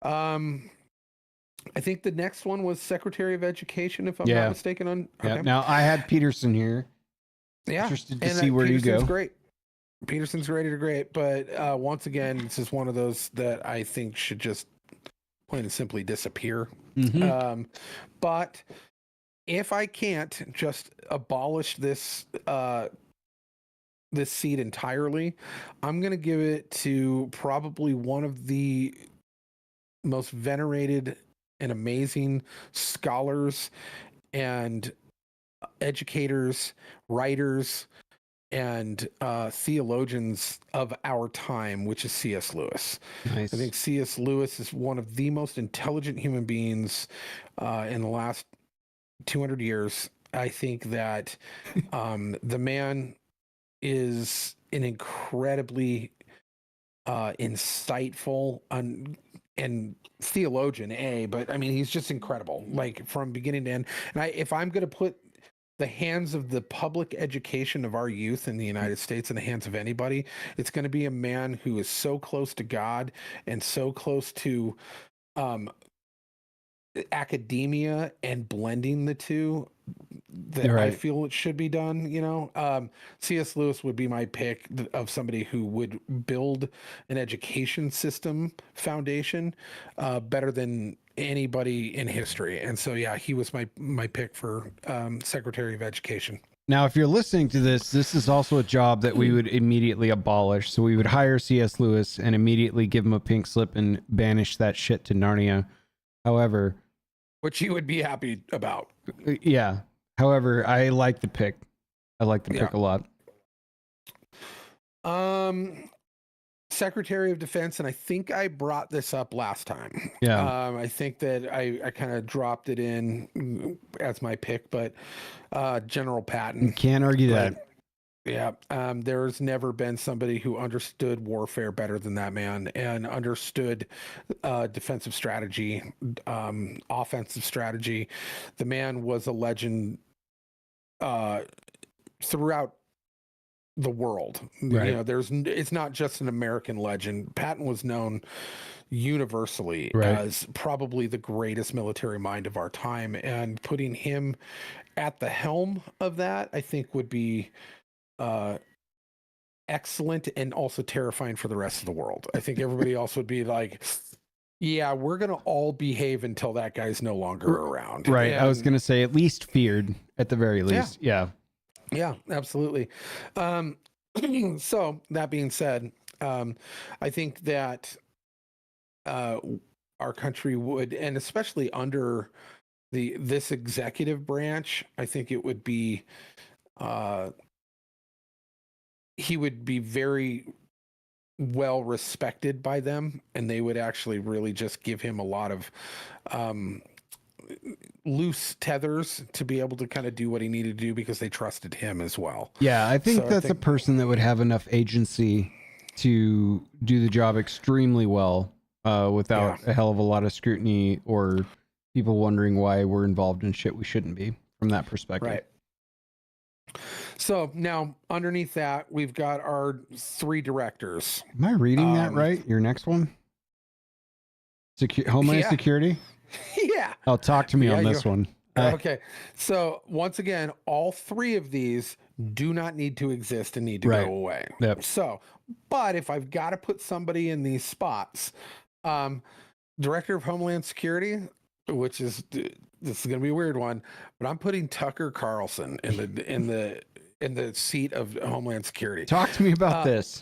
[SPEAKER 2] I think the next one was Secretary of Education, if I'm not mistaken.
[SPEAKER 1] Okay. Now I had Peterson here.
[SPEAKER 2] Yeah.
[SPEAKER 1] Interested to see where you go.
[SPEAKER 2] Great. Peterson's great. But once again, this is one of those that I think should just plain and simply disappear. But if I can't just abolish this this seat entirely. I'm going to give it to probably one of the most venerated and amazing scholars and educators, writers, and theologians of our time, which is C.S. Lewis.
[SPEAKER 1] Nice.
[SPEAKER 2] I think C.S. Lewis is one of the most intelligent human beings in the last 200 years. I think that the man is an incredibly insightful and theologian, but I mean, he's just incredible, like from beginning to end. And if I'm going to put the hands of the public education of our youth in the United States in the hands of anybody, it's going to be a man who is so close to God and so close to academia and blending the two that I feel it should be done. C.S. Lewis would be my pick of somebody who would build an education system foundation better than anybody in history. And so, yeah, he was my pick for Secretary of Education.
[SPEAKER 1] Now, if you're listening to this, this is also a job that we would immediately abolish. So we would hire C.S. Lewis and immediately give him a pink slip and banish that shit to Narnia. However,
[SPEAKER 2] which he would be happy about.
[SPEAKER 1] Yeah. However, I like the pick. I like the pick a lot.
[SPEAKER 2] Secretary of Defense, and I think I brought this up last time.
[SPEAKER 1] Yeah.
[SPEAKER 2] I think that I kind of dropped it in as my pick, but General Patton.
[SPEAKER 1] Can't argue that.
[SPEAKER 2] Yeah, there's never been somebody who understood warfare better than that man and understood defensive strategy, offensive strategy. The man was a legend throughout the world.
[SPEAKER 1] Right.
[SPEAKER 2] It's not just an American legend. Patton was known universally as probably the greatest military mind of our time, and putting him at the helm of that, I think, would be excellent and also terrifying for the rest of the world. I think everybody else would be like, yeah, we're going to all behave until that guy's no longer around.
[SPEAKER 1] Right. I was going to say at least feared at the very least. Yeah.
[SPEAKER 2] Yeah, absolutely. So that being said, I think that our country would, and especially under this executive branch, I think it would be, he would be very well respected by them, and they would actually really just give him a lot of loose tethers to be able to kind of do what he needed to do because they trusted him as well.
[SPEAKER 1] Yeah, I think that's a person that would have enough agency to do the job extremely well without a hell of a lot of scrutiny or people wondering why we're involved in shit we shouldn't be from that perspective.
[SPEAKER 2] Right. So now underneath that, we've got our 3 directors.
[SPEAKER 1] Am I reading that right? Your next one? Homeland Security?
[SPEAKER 2] Yeah.
[SPEAKER 1] Oh, talk to me on this one.
[SPEAKER 2] Okay. So once again, all 3 of these do not need to exist and need to go away.
[SPEAKER 1] Yep.
[SPEAKER 2] So, but if I've got to put somebody in these spots, Director of Homeland Security, which is, this is going to be a weird one, but I'm putting Tucker Carlson in the seat of Homeland Security.
[SPEAKER 1] Talk to me about this.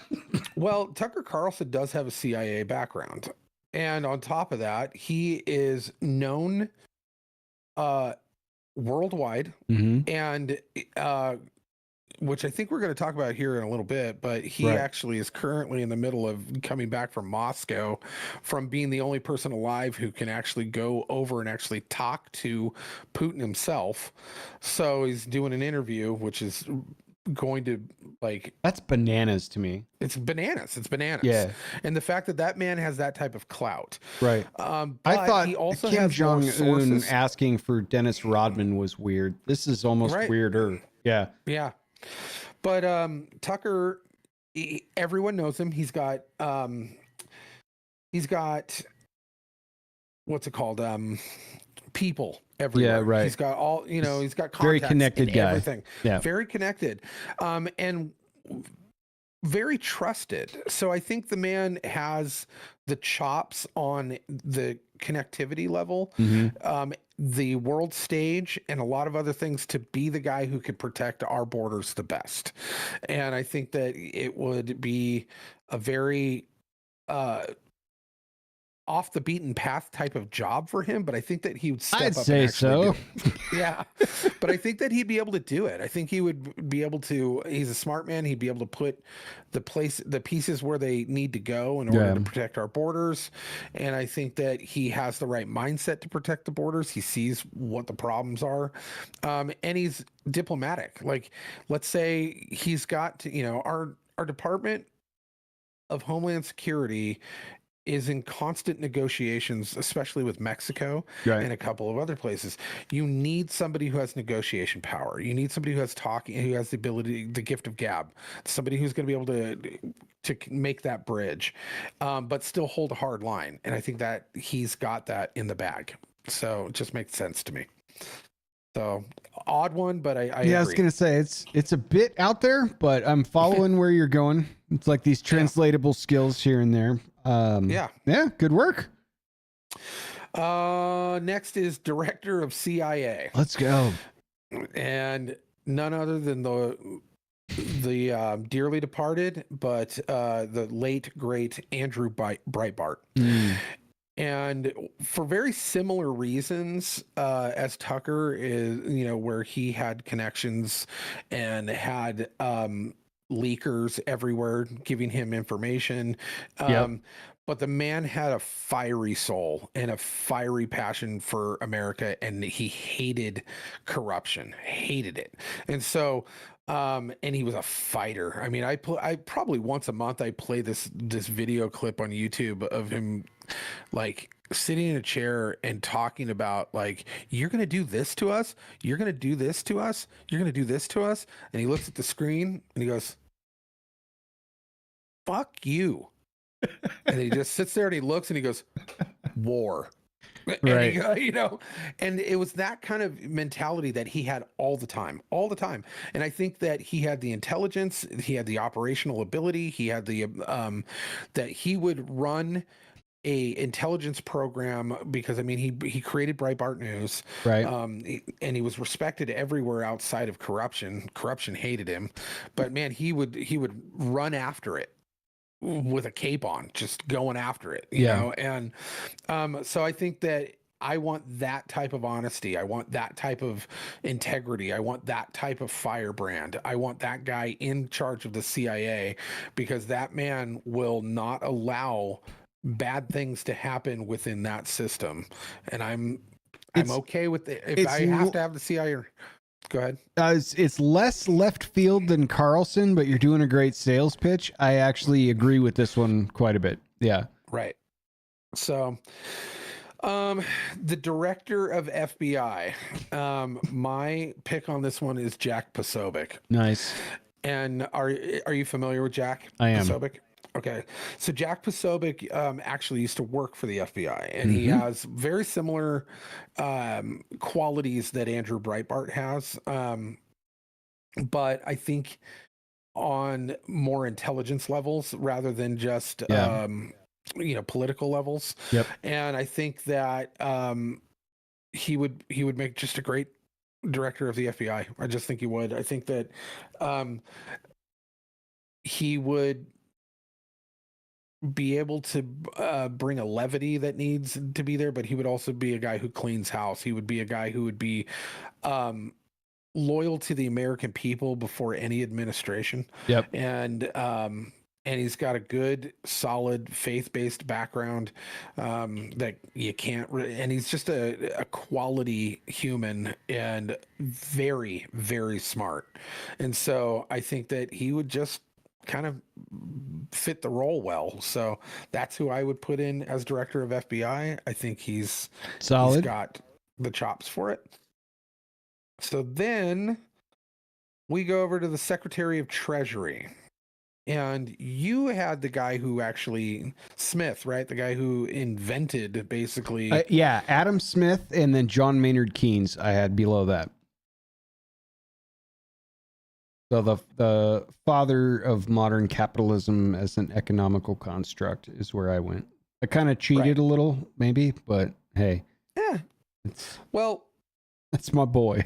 [SPEAKER 2] Well, Tucker Carlson does have a CIA background. And on top of that, he is known worldwide, and which I think we're going to talk about here in a little bit, but he actually is currently in the middle of coming back from Moscow from being the only person alive who can actually go over and actually talk to Putin himself. So he's doing an interview, which is going to, like,
[SPEAKER 1] that's bananas to me.
[SPEAKER 2] It's bananas.
[SPEAKER 1] Yeah.
[SPEAKER 2] And the fact that man has that type of clout.
[SPEAKER 1] Right.
[SPEAKER 2] But
[SPEAKER 1] I thought
[SPEAKER 2] he also
[SPEAKER 1] Kim
[SPEAKER 2] has
[SPEAKER 1] Jong-un asking for Dennis Rodman was weird. This is almost weirder. Yeah.
[SPEAKER 2] Yeah. But Tucker, everyone knows him. He's got what's it called? People everywhere.
[SPEAKER 1] Yeah, right.
[SPEAKER 2] He's got all, he's got contacts,
[SPEAKER 1] very connected guy.
[SPEAKER 2] Everything.
[SPEAKER 1] Yeah.
[SPEAKER 2] Very connected. And very trusted. So I think the man has the chops on the connectivity level. the world stage and a lot of other things to be the guy who could protect our borders the best. And I think that it would be a very off the beaten path type of job for him, but I think that he would step
[SPEAKER 1] I'd
[SPEAKER 2] up and
[SPEAKER 1] say
[SPEAKER 2] actually do
[SPEAKER 1] so.
[SPEAKER 2] it. Yeah. But I think that he'd be able to do it. I think he would be able to, he's a smart man. He'd be able to put the pieces where they need to go in order
[SPEAKER 1] Yeah.
[SPEAKER 2] to protect our borders. And I think that he has the right mindset to protect the borders. He sees what the problems are. And he's diplomatic. Like, let's say he's got to, our Department of Homeland Security is in constant negotiations, especially with Mexico
[SPEAKER 1] Right.
[SPEAKER 2] and a couple of other places. You need somebody who has negotiation power. You need somebody who has who has the ability, the gift of gab, somebody who's going to be able to make that bridge, but still hold a hard line. And I think that he's got that in the bag. So it just makes sense to me. So odd one, but I agree.
[SPEAKER 1] I was gonna say it's a bit out there, but I'm following where you're going. It's like these translatable skills here and there. Yeah, good work.
[SPEAKER 2] Next is director of CIA.
[SPEAKER 1] Let's go.
[SPEAKER 2] And none other than the dearly departed, but the late great Andrew Breitbart. And for very similar reasons, as Tucker is, where he had connections and had leakers everywhere giving him information. But the man had a fiery soul and a fiery passion for America, and he hated corruption, hated it. And so, and he was a fighter. I mean, I probably once a month I play this video clip on YouTube of him like sitting in a chair and talking about like, you're going to do this to us. You're going to do this to us. You're going to do this to us. And he looks at the screen and he goes, fuck you. And he just sits there and he looks and he goes, war.
[SPEAKER 1] Right.
[SPEAKER 2] And and it was that kind of mentality that he had all the time. And I think that he had the intelligence, he had the operational ability, he had the, that he would run a intelligence program, because I mean he created Breitbart News,
[SPEAKER 1] right?
[SPEAKER 2] And he was respected everywhere outside of corruption. Corruption hated him, but man, he would run after it with a cape on, just going after it, you know. And so I think that I want that type of honesty. I want that type of integrity. I want that type of firebrand. I want that guy in charge of the CIA, because that man will not allow bad things to happen within that system. And I'm okay with it. If I have to have the CIA, go ahead.
[SPEAKER 1] It's less left field than Carlson, but you're doing a great sales pitch. I actually agree with this one quite a bit. Yeah.
[SPEAKER 2] Right. So, the director of FBI, my pick on this one is Jack Posobiec.
[SPEAKER 1] Nice.
[SPEAKER 2] And are you familiar with Jack?
[SPEAKER 1] I am.
[SPEAKER 2] Posobiec? Okay. So Jack Posobiec actually used to work for the FBI, and he has very similar qualities that Andrew Breitbart has. But I think on more intelligence levels rather than just political levels.
[SPEAKER 1] Yep.
[SPEAKER 2] And I think that he would make just a great director of the FBI. I just think he would. I think that he would be able to bring a levity that needs to be there, but he would also be a guy who cleans house. He would be a guy who would be loyal to the American people before any administration.
[SPEAKER 1] Yep.
[SPEAKER 2] And he's got a good, solid, faith-based background that you can't. And he's just a quality human and very, very smart. And so I think that he would just kind of fit the role well. So that's who I would put in as director of FBI. I think he's solid. He's got the chops for it. So then we go over to the Secretary of Treasury. And you had the guy who actually, Smith, right? The guy who invented basically.
[SPEAKER 1] Adam Smith, and then John Maynard Keynes I had below that. So the father of modern capitalism as an economical construct is where I went. I kind of cheated a little, maybe, but hey.
[SPEAKER 2] Yeah. Well,
[SPEAKER 1] That's my boy.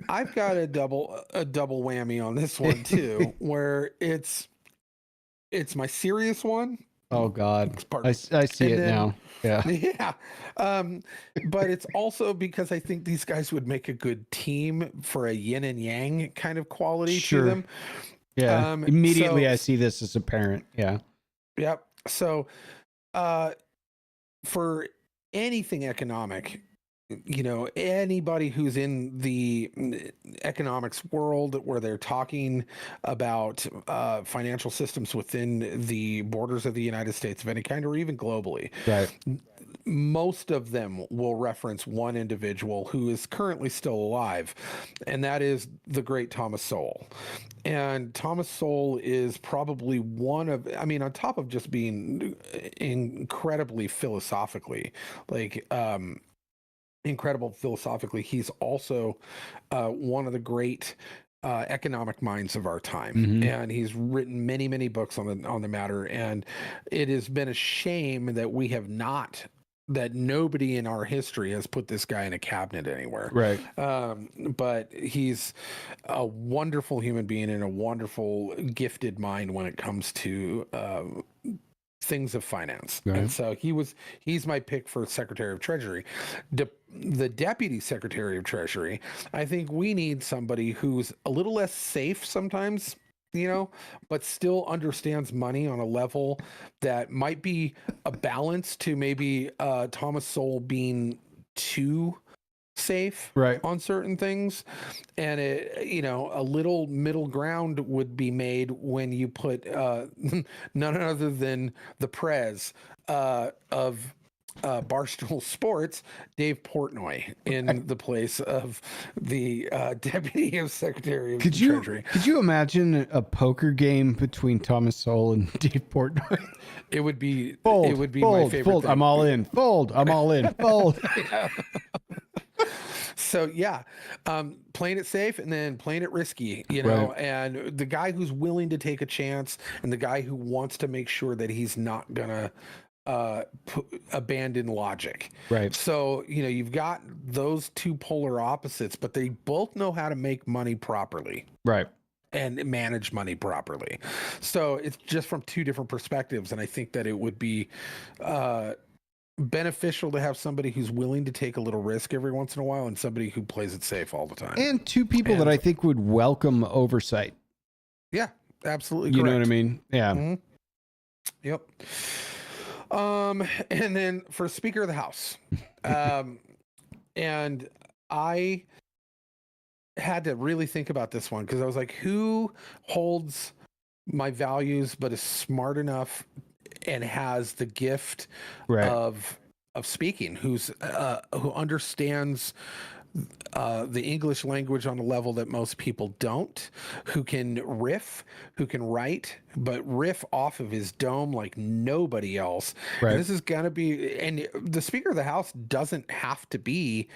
[SPEAKER 2] I've got a double whammy on this one too, where it's my serious one.
[SPEAKER 1] Oh God,
[SPEAKER 2] Pardon.
[SPEAKER 1] I see
[SPEAKER 2] And
[SPEAKER 1] it
[SPEAKER 2] then-
[SPEAKER 1] now. Yeah,
[SPEAKER 2] Yeah. But it's also because I think these guys would make a good team for a yin and yang kind of quality
[SPEAKER 1] Sure.
[SPEAKER 2] to them.
[SPEAKER 1] yeah. Immediately,
[SPEAKER 2] so-
[SPEAKER 1] I see this as a parent. Yeah,
[SPEAKER 2] Yep. So, for anything economic, anybody who's in the economics world where they're talking about financial systems within the borders of the United States of any kind, or even globally,
[SPEAKER 1] right.
[SPEAKER 2] most of them will reference one individual who is currently still alive, and that is the great Thomas Sowell. And Thomas Sowell is probably one of, I mean, on top of just being incredibly philosophically, he's also one of the great economic minds of our time.
[SPEAKER 1] Mhm.
[SPEAKER 2] And he's written many books on the matter, and it has been a shame that nobody in our history has put this guy in a cabinet anywhere.
[SPEAKER 1] Right.
[SPEAKER 2] But he's a wonderful human being and a wonderful gifted mind when it comes to things of finance.
[SPEAKER 1] Right.
[SPEAKER 2] And so he's my pick for Secretary of Treasury. The Deputy Secretary of Treasury, I think we need somebody who's a little less safe sometimes, but still understands money on a level that might be a balance to maybe Thomas Sowell being too safe
[SPEAKER 1] Right.
[SPEAKER 2] on certain things. And a little middle ground would be made when you put none other than the prez of Barstool Sports, Dave Portnoy, in the place of the Deputy of Secretary of Treasury.
[SPEAKER 1] Could you imagine a poker game between Thomas Sowell and Dave Portnoy?
[SPEAKER 2] It would be
[SPEAKER 1] Fold,
[SPEAKER 2] it would be
[SPEAKER 1] fold,
[SPEAKER 2] my favorite
[SPEAKER 1] fold.
[SPEAKER 2] thing.
[SPEAKER 1] I'm all in. Fold. I'm all in. Fold.
[SPEAKER 2] So yeah, playing it safe and then playing it risky,
[SPEAKER 1] Right.
[SPEAKER 2] and the guy who's willing to take a chance and the guy who wants to make sure that he's not gonna abandon logic.
[SPEAKER 1] Right.
[SPEAKER 2] So, you've got those two polar opposites, but they both know how to make money properly
[SPEAKER 1] Right.
[SPEAKER 2] and manage money properly. So it's just from two different perspectives. And I think that it would be beneficial to have somebody who's willing to take a little risk every once in a while and somebody who plays it safe all the time.
[SPEAKER 1] And two people that I think would welcome oversight.
[SPEAKER 2] Yeah, absolutely.
[SPEAKER 1] You know what I
[SPEAKER 2] correct.
[SPEAKER 1] mean? Yeah.
[SPEAKER 2] Mhm. Yep. And then for Speaker of the House, and I had to really think about this one because I was like, who holds my values but is smart enough and has the gift
[SPEAKER 1] Right.
[SPEAKER 2] of speaking, who understands the English language on a level that most people don't, who can riff, who can write, but riff off of his dome like nobody else.
[SPEAKER 1] Right.
[SPEAKER 2] And this is going to be, and the Speaker of the House doesn't have to be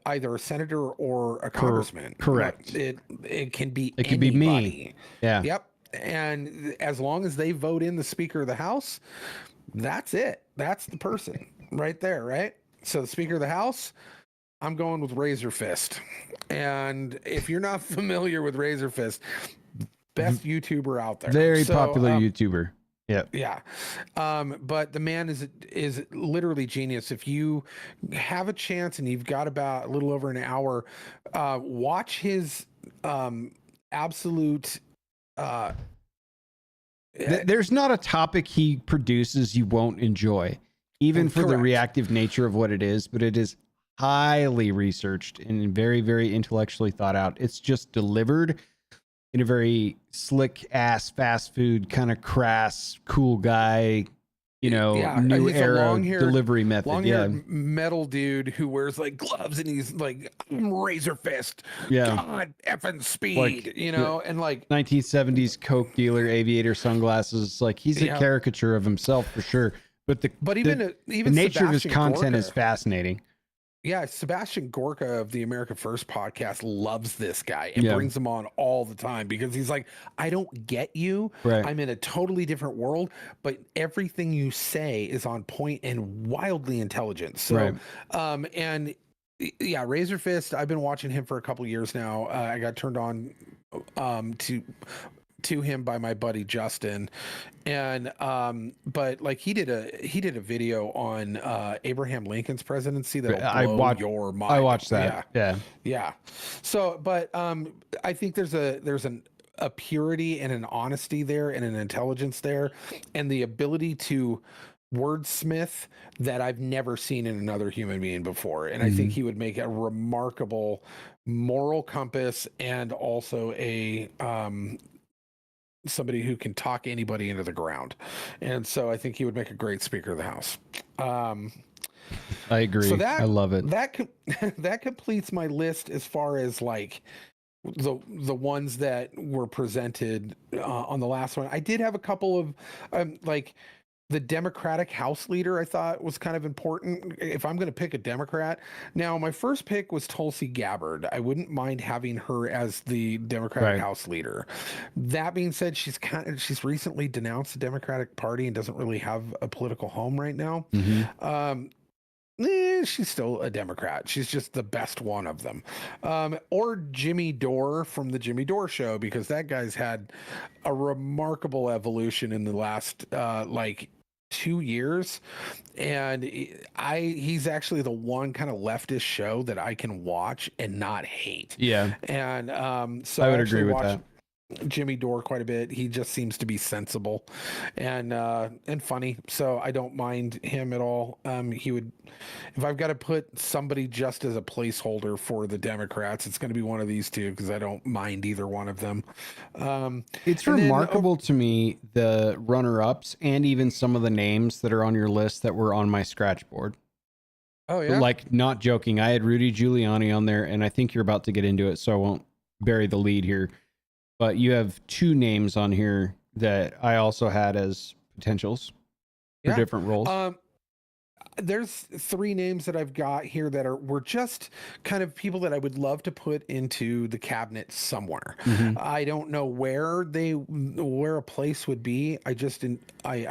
[SPEAKER 2] either a senator or a congressman.
[SPEAKER 1] Correct.
[SPEAKER 2] It can be
[SPEAKER 1] It could be me. Yeah.
[SPEAKER 2] Yep. And as long as they vote in the Speaker of the House, that's it. That's the person right there, right? So the Speaker of the House, I'm going with Razor Fist. And if you're not familiar with Razor Fist, best YouTuber out there.
[SPEAKER 1] Very
[SPEAKER 2] So,
[SPEAKER 1] popular YouTuber. Yeah.
[SPEAKER 2] Yeah. But the man is literally genius. If you have a chance and you've got about a little over an hour, watch his absolute
[SPEAKER 1] There's not a topic he produces you won't enjoy, even for the
[SPEAKER 2] Correct.
[SPEAKER 1] reactive nature of what it is, but it is highly researched and very, very intellectually thought out. It's just delivered in a very slick ass fast food kind of crass, cool guy,
[SPEAKER 2] Yeah,
[SPEAKER 1] new
[SPEAKER 2] he's a
[SPEAKER 1] era
[SPEAKER 2] long-haired-
[SPEAKER 1] delivery method.
[SPEAKER 2] long-haired metal dude who wears like gloves and he's like, I'm Razor Fist.
[SPEAKER 1] Yeah.
[SPEAKER 2] God effing speed,
[SPEAKER 1] Like,
[SPEAKER 2] and like
[SPEAKER 1] 1970s Coke dealer, aviator sunglasses. Like he's a
[SPEAKER 2] Yeah.
[SPEAKER 1] caricature of himself for sure. But
[SPEAKER 2] even
[SPEAKER 1] the nature of his
[SPEAKER 2] Sebastian
[SPEAKER 1] content is
[SPEAKER 2] Gorka-
[SPEAKER 1] fascinating.
[SPEAKER 2] Yeah, Sebastian Gorka of the America First podcast loves this guy and
[SPEAKER 1] Yeah.
[SPEAKER 2] brings him on all the time because he's like, I don't get you.
[SPEAKER 1] Right.
[SPEAKER 2] I'm in a totally different world, but everything you say is on point and wildly intelligent. So,
[SPEAKER 1] Right.
[SPEAKER 2] and yeah, Razor Fist, I've been watching him for a couple years now. I got turned on to him by my buddy Justin, and but like he did a video on Abraham Lincoln's presidency that'll blow your mind.
[SPEAKER 1] I watched that.
[SPEAKER 2] Yeah. So, but I think there's a purity and an honesty there and an intelligence there and the ability to wordsmith that I've never seen in another human being before. And I think he would make a remarkable moral compass and also a somebody who can talk anybody into the ground. And so I think he would make a great Speaker of the House.
[SPEAKER 1] I agree. So I love it.
[SPEAKER 2] That completes my list as far as like the ones that were presented on the last one. I did have a couple of like the Democratic House leader I thought was kind of important if I'm going to pick a Democrat. Now, my first pick was Tulsi Gabbard. I wouldn't mind having her as the Democratic House leader. That being said, she's recently denounced the Democratic Party and doesn't really have a political home right now. She's still a Democrat. She's just the best one of them. Or Jimmy Dore from the Jimmy Dore Show, because that guy's had a remarkable evolution in the last like 2 years, and he's actually the one kind of leftist show that I can watch and not hate.
[SPEAKER 1] Yeah,
[SPEAKER 2] and so
[SPEAKER 1] I would agree with that.
[SPEAKER 2] Jimmy Dore quite a bit. He just seems to be sensible and funny, so I don't mind him at all. He would, if I've got to put somebody just as a placeholder for the Democrats, it's going to be one of these two because I don't mind either one of them.
[SPEAKER 1] It's remarkable to me, the runner-ups and even some of the names that are on your list that were on my scratch board.
[SPEAKER 2] Oh yeah,
[SPEAKER 1] like not joking. I had Rudy Giuliani on there, and I think you're about to get into it, so I won't bury the lead here. But you have two names on here that I also had as potentials for different roles.
[SPEAKER 2] There's three names that I've got here that were just kind of people that I would love to put into the cabinet somewhere. I don't know where a place would be. I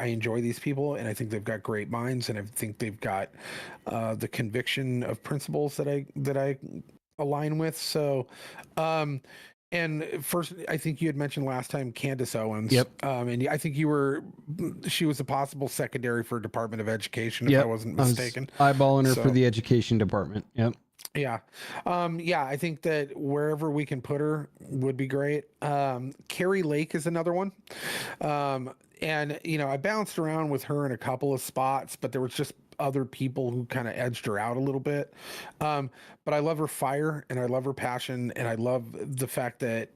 [SPEAKER 2] enjoy these people, and I think they've got great minds, and I think they've got the conviction of principles that I align with. So, and first, I think you had mentioned last time Candace Owens.
[SPEAKER 1] Yep.
[SPEAKER 2] And I think she was a possible secondary for Department of Education, if I wasn't mistaken.
[SPEAKER 1] I was eyeballing her for the education department. Yep.
[SPEAKER 2] Yeah. I think that wherever we can put her would be great. Carrie Lake is another one. And, I bounced around with her in a couple of spots, but there was just other people who kind of edged her out a little bit. But I love her fire and I love her passion. And I love the fact that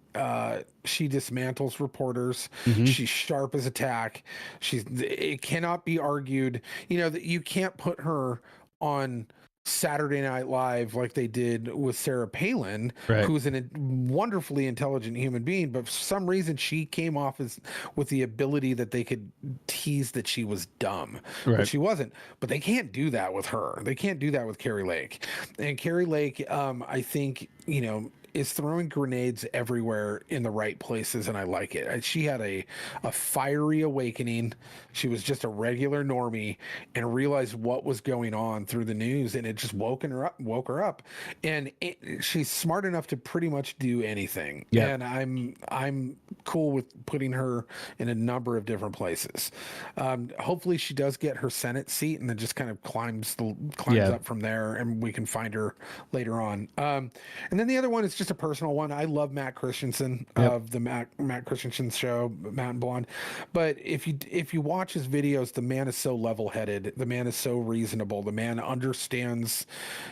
[SPEAKER 2] she dismantles reporters. She's sharp as a tack. It cannot be argued, that you can't put her on Saturday Night Live like they did with Sarah Palin, who's a wonderfully intelligent human being, but for some reason she came off as with the ability that they could tease that she was dumb, but she wasn't. But they can't do that with her. They can't do that with Carrie Lake. And Carrie Lake, I think, is throwing grenades everywhere in the right places, and I like it. She had a fiery awakening. She was just a regular normie and realized what was going on through the news, and it just woke her up. And she's smart enough to pretty much do anything. And I'm cool with putting her in a number of different places. Hopefully she does get her Senate seat and then just kind of climbs up from there, and we can find her later on. And then the other one is just a personal one. I love Matt Christensen of the Matt Christensen show, Matt and Blonde. But if you watch his videos, the man is so level-headed. The man is so reasonable. The man understands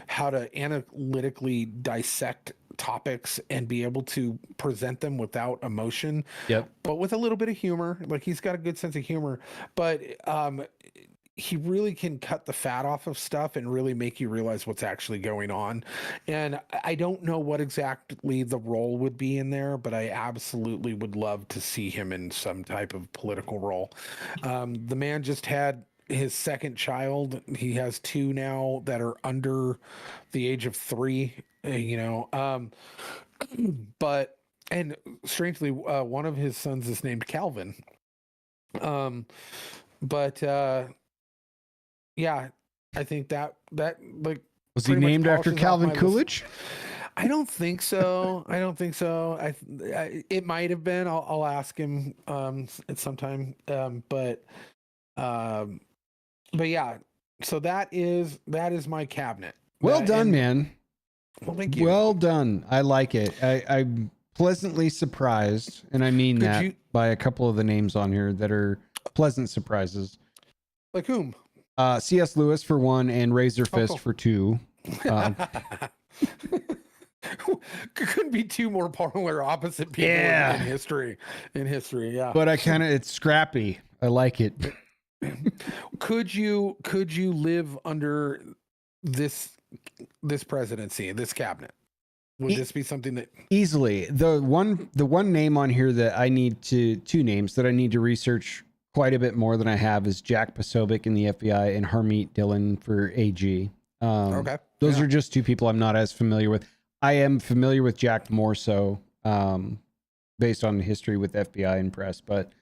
[SPEAKER 2] how to analytically dissect topics and be able to present them without emotion, but with a little bit of humor. Like, he's got a good sense of humor, but he really can cut the fat off of stuff and really make you realize what's actually going on. And I don't know what exactly the role would be in there, but I absolutely would love to see him in some type of political role. The man just had his second child. He has two now that are under the age of 3. But and strangely, one of his sons is named Calvin. But yeah, I think that like
[SPEAKER 1] Was he
[SPEAKER 2] pretty much
[SPEAKER 1] named after
[SPEAKER 2] polishes off
[SPEAKER 1] Calvin
[SPEAKER 2] my list.
[SPEAKER 1] Coolidge?
[SPEAKER 2] I don't think so. It might have been. I'll ask him at some time. But yeah. So that is my cabinet.
[SPEAKER 1] Well done, man.
[SPEAKER 2] Well, thank you.
[SPEAKER 1] Well done. I like it. I'm pleasantly surprised, and I mean that by a couple of the names on here that are pleasant surprises.
[SPEAKER 2] Like whom?
[SPEAKER 1] C.S. Lewis for 1 and Razor Fist
[SPEAKER 2] cool.
[SPEAKER 1] for 2.
[SPEAKER 2] Couldn't be 2 more polar opposite people in history. Yeah.
[SPEAKER 1] But it's scrappy. I like it.
[SPEAKER 2] Could you live under this presidency, this cabinet? Would this be something that
[SPEAKER 1] easily the one name on here that I need two names that I need to research quite a bit more than I have is Jack Posobiec in the FBI and Harmeet Dillon for AG.
[SPEAKER 2] Okay.
[SPEAKER 1] Those are just 2 people I'm not as familiar with. I am familiar with Jack more so, based on history with FBI and press, but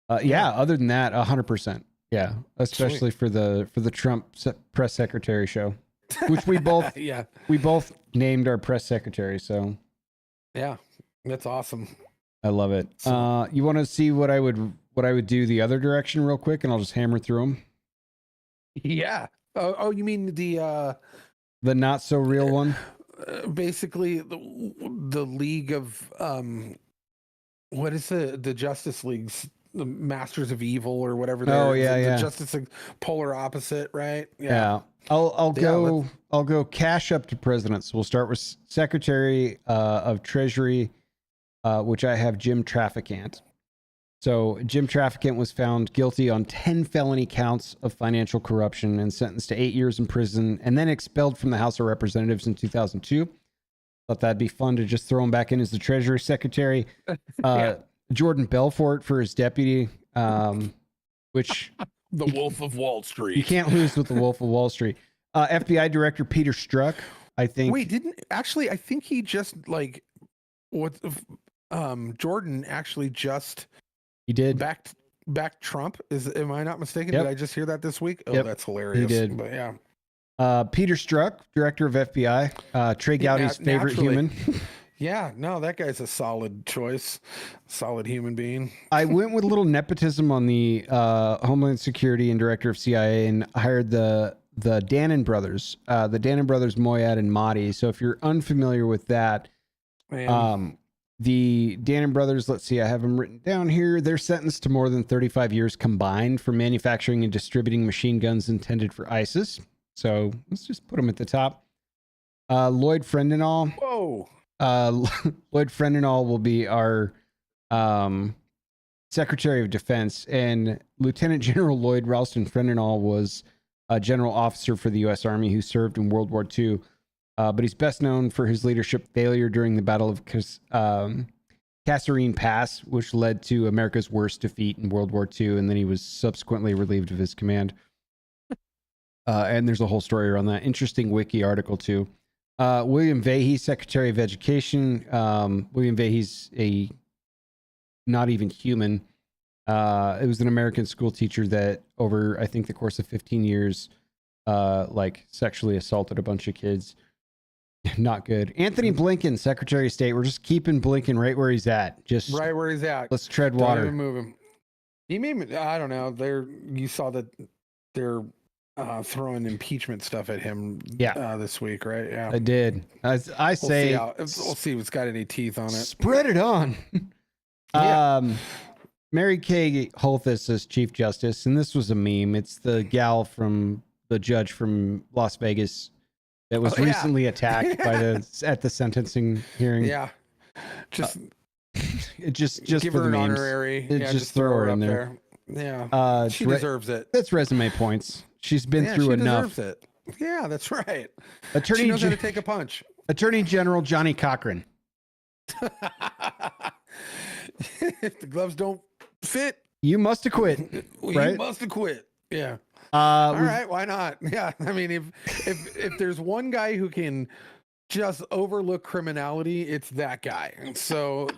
[SPEAKER 1] other than that, 100%. Yeah. Especially for the Trump press secretary show, which we both, we both named our press secretary. So
[SPEAKER 2] yeah, that's awesome.
[SPEAKER 1] I love it. You want to see what I would do the other direction real quick, and I'll just hammer through them.
[SPEAKER 2] Yeah. Oh, you mean the
[SPEAKER 1] not so real one?
[SPEAKER 2] Basically the League of what is the Justice League's the Masters of Evil or whatever. The Justice League polar opposite, right?
[SPEAKER 1] Yeah. I'll go cash up to presidents. We'll start with Secretary of Treasury, which I have Jim Traficant. So Jim Traficant was found guilty on 10 felony counts of financial corruption and sentenced to 8 years in prison and then expelled from the House of Representatives in 2002. Thought that'd be fun to just throw him back in as the Treasury Secretary. Jordan Belfort for his deputy, which...
[SPEAKER 2] the Wolf of Wall Street.
[SPEAKER 1] You can't lose with the Wolf of Wall Street. FBI Director Peter Strzok, I think...
[SPEAKER 2] Wait, I think he just, Jordan actually just...
[SPEAKER 1] He did.
[SPEAKER 2] Back Trump? Am I not mistaken?
[SPEAKER 1] Yep.
[SPEAKER 2] Did I just hear that this week? Oh,
[SPEAKER 1] yep.
[SPEAKER 2] That's hilarious.
[SPEAKER 1] He did.
[SPEAKER 2] But yeah.
[SPEAKER 1] Peter Strzok, Director of FBI, Trey Gowdy's favorite human.
[SPEAKER 2] Yeah, no, that guy's a solid choice. Solid human being.
[SPEAKER 1] I went with a little nepotism on the Homeland Security and Director of CIA and hired the Dannon brothers, Moyad and Mahdi. So if you're unfamiliar with that, the Dannon brothers, let's see, I have them written down here. They're sentenced to more than 35 years combined for manufacturing and distributing machine guns intended for ISIS. So let's just put them at the top. Lloyd Frendenall.
[SPEAKER 2] Whoa.
[SPEAKER 1] Lloyd Frendenall will be our Secretary of Defense, and Lieutenant General Lloyd Ralston Frendenall was a general officer for the U.S. Army who served in World War II. But he's best known for his leadership failure during the Battle of Kasserine Pass, which led to America's worst defeat in World War II, and then he was subsequently relieved of his command. And there's a whole story around that. Interesting wiki article, too. William Vahey, Secretary of Education. William Vahey's a not even human. It was an American school teacher that over, I think, the course of 15 years, sexually assaulted a bunch of kids. Not good. Anthony Blinken, Secretary of State. We're just keeping Blinken right where he's at. Just
[SPEAKER 2] right where he's at.
[SPEAKER 1] Let's tread water.
[SPEAKER 2] Don't even move him. He made, I don't know. You saw that they're throwing impeachment stuff at him this week, right? Yeah,
[SPEAKER 1] I did. I say
[SPEAKER 2] we'll see if it's got any teeth on it.
[SPEAKER 1] Spread it on. Mary Kay Holthus as Chief Justice, and this was a meme. It's the gal from the judge from Las Vegas that was recently attacked at the sentencing hearing.
[SPEAKER 2] Yeah, just
[SPEAKER 1] give
[SPEAKER 2] her
[SPEAKER 1] an
[SPEAKER 2] memes. Honorary.
[SPEAKER 1] Just throw her in there.
[SPEAKER 2] Yeah, she deserves it.
[SPEAKER 1] That's resume points. She's been through enough.
[SPEAKER 2] Deserves it. Yeah, that's right.
[SPEAKER 1] She
[SPEAKER 2] knows how to take a punch.
[SPEAKER 1] Attorney General Johnny Cochran.
[SPEAKER 2] If the gloves don't fit,
[SPEAKER 1] you must have quit. Right?
[SPEAKER 2] You must have quit. Yeah. All right, why not? Yeah, I mean, if there's one guy who can just overlook criminality, it's that guy. So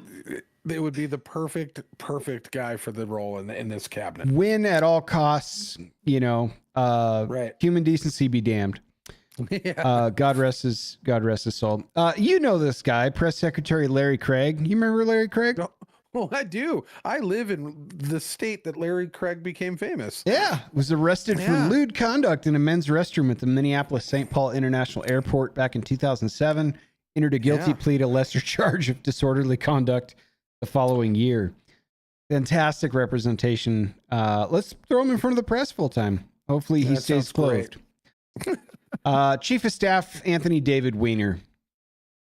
[SPEAKER 2] it would be the perfect guy for the role in this cabinet.
[SPEAKER 1] Win at all costs,
[SPEAKER 2] Right.
[SPEAKER 1] human decency be damned.
[SPEAKER 2] Yeah.
[SPEAKER 1] God rest his soul. You know this guy, Press Secretary Larry Craig. You remember Larry Craig?
[SPEAKER 2] Well, I do. I live in the state that Larry Craig became famous.
[SPEAKER 1] Yeah, was arrested for lewd conduct in a men's restroom at the Minneapolis St. Paul International Airport back in 2007. Entered a guilty plea to lesser charge of disorderly conduct the following year. Fantastic representation. Let's throw him in front of the press full time. Hopefully he stays clothed. Chief of Staff Anthony David Weiner.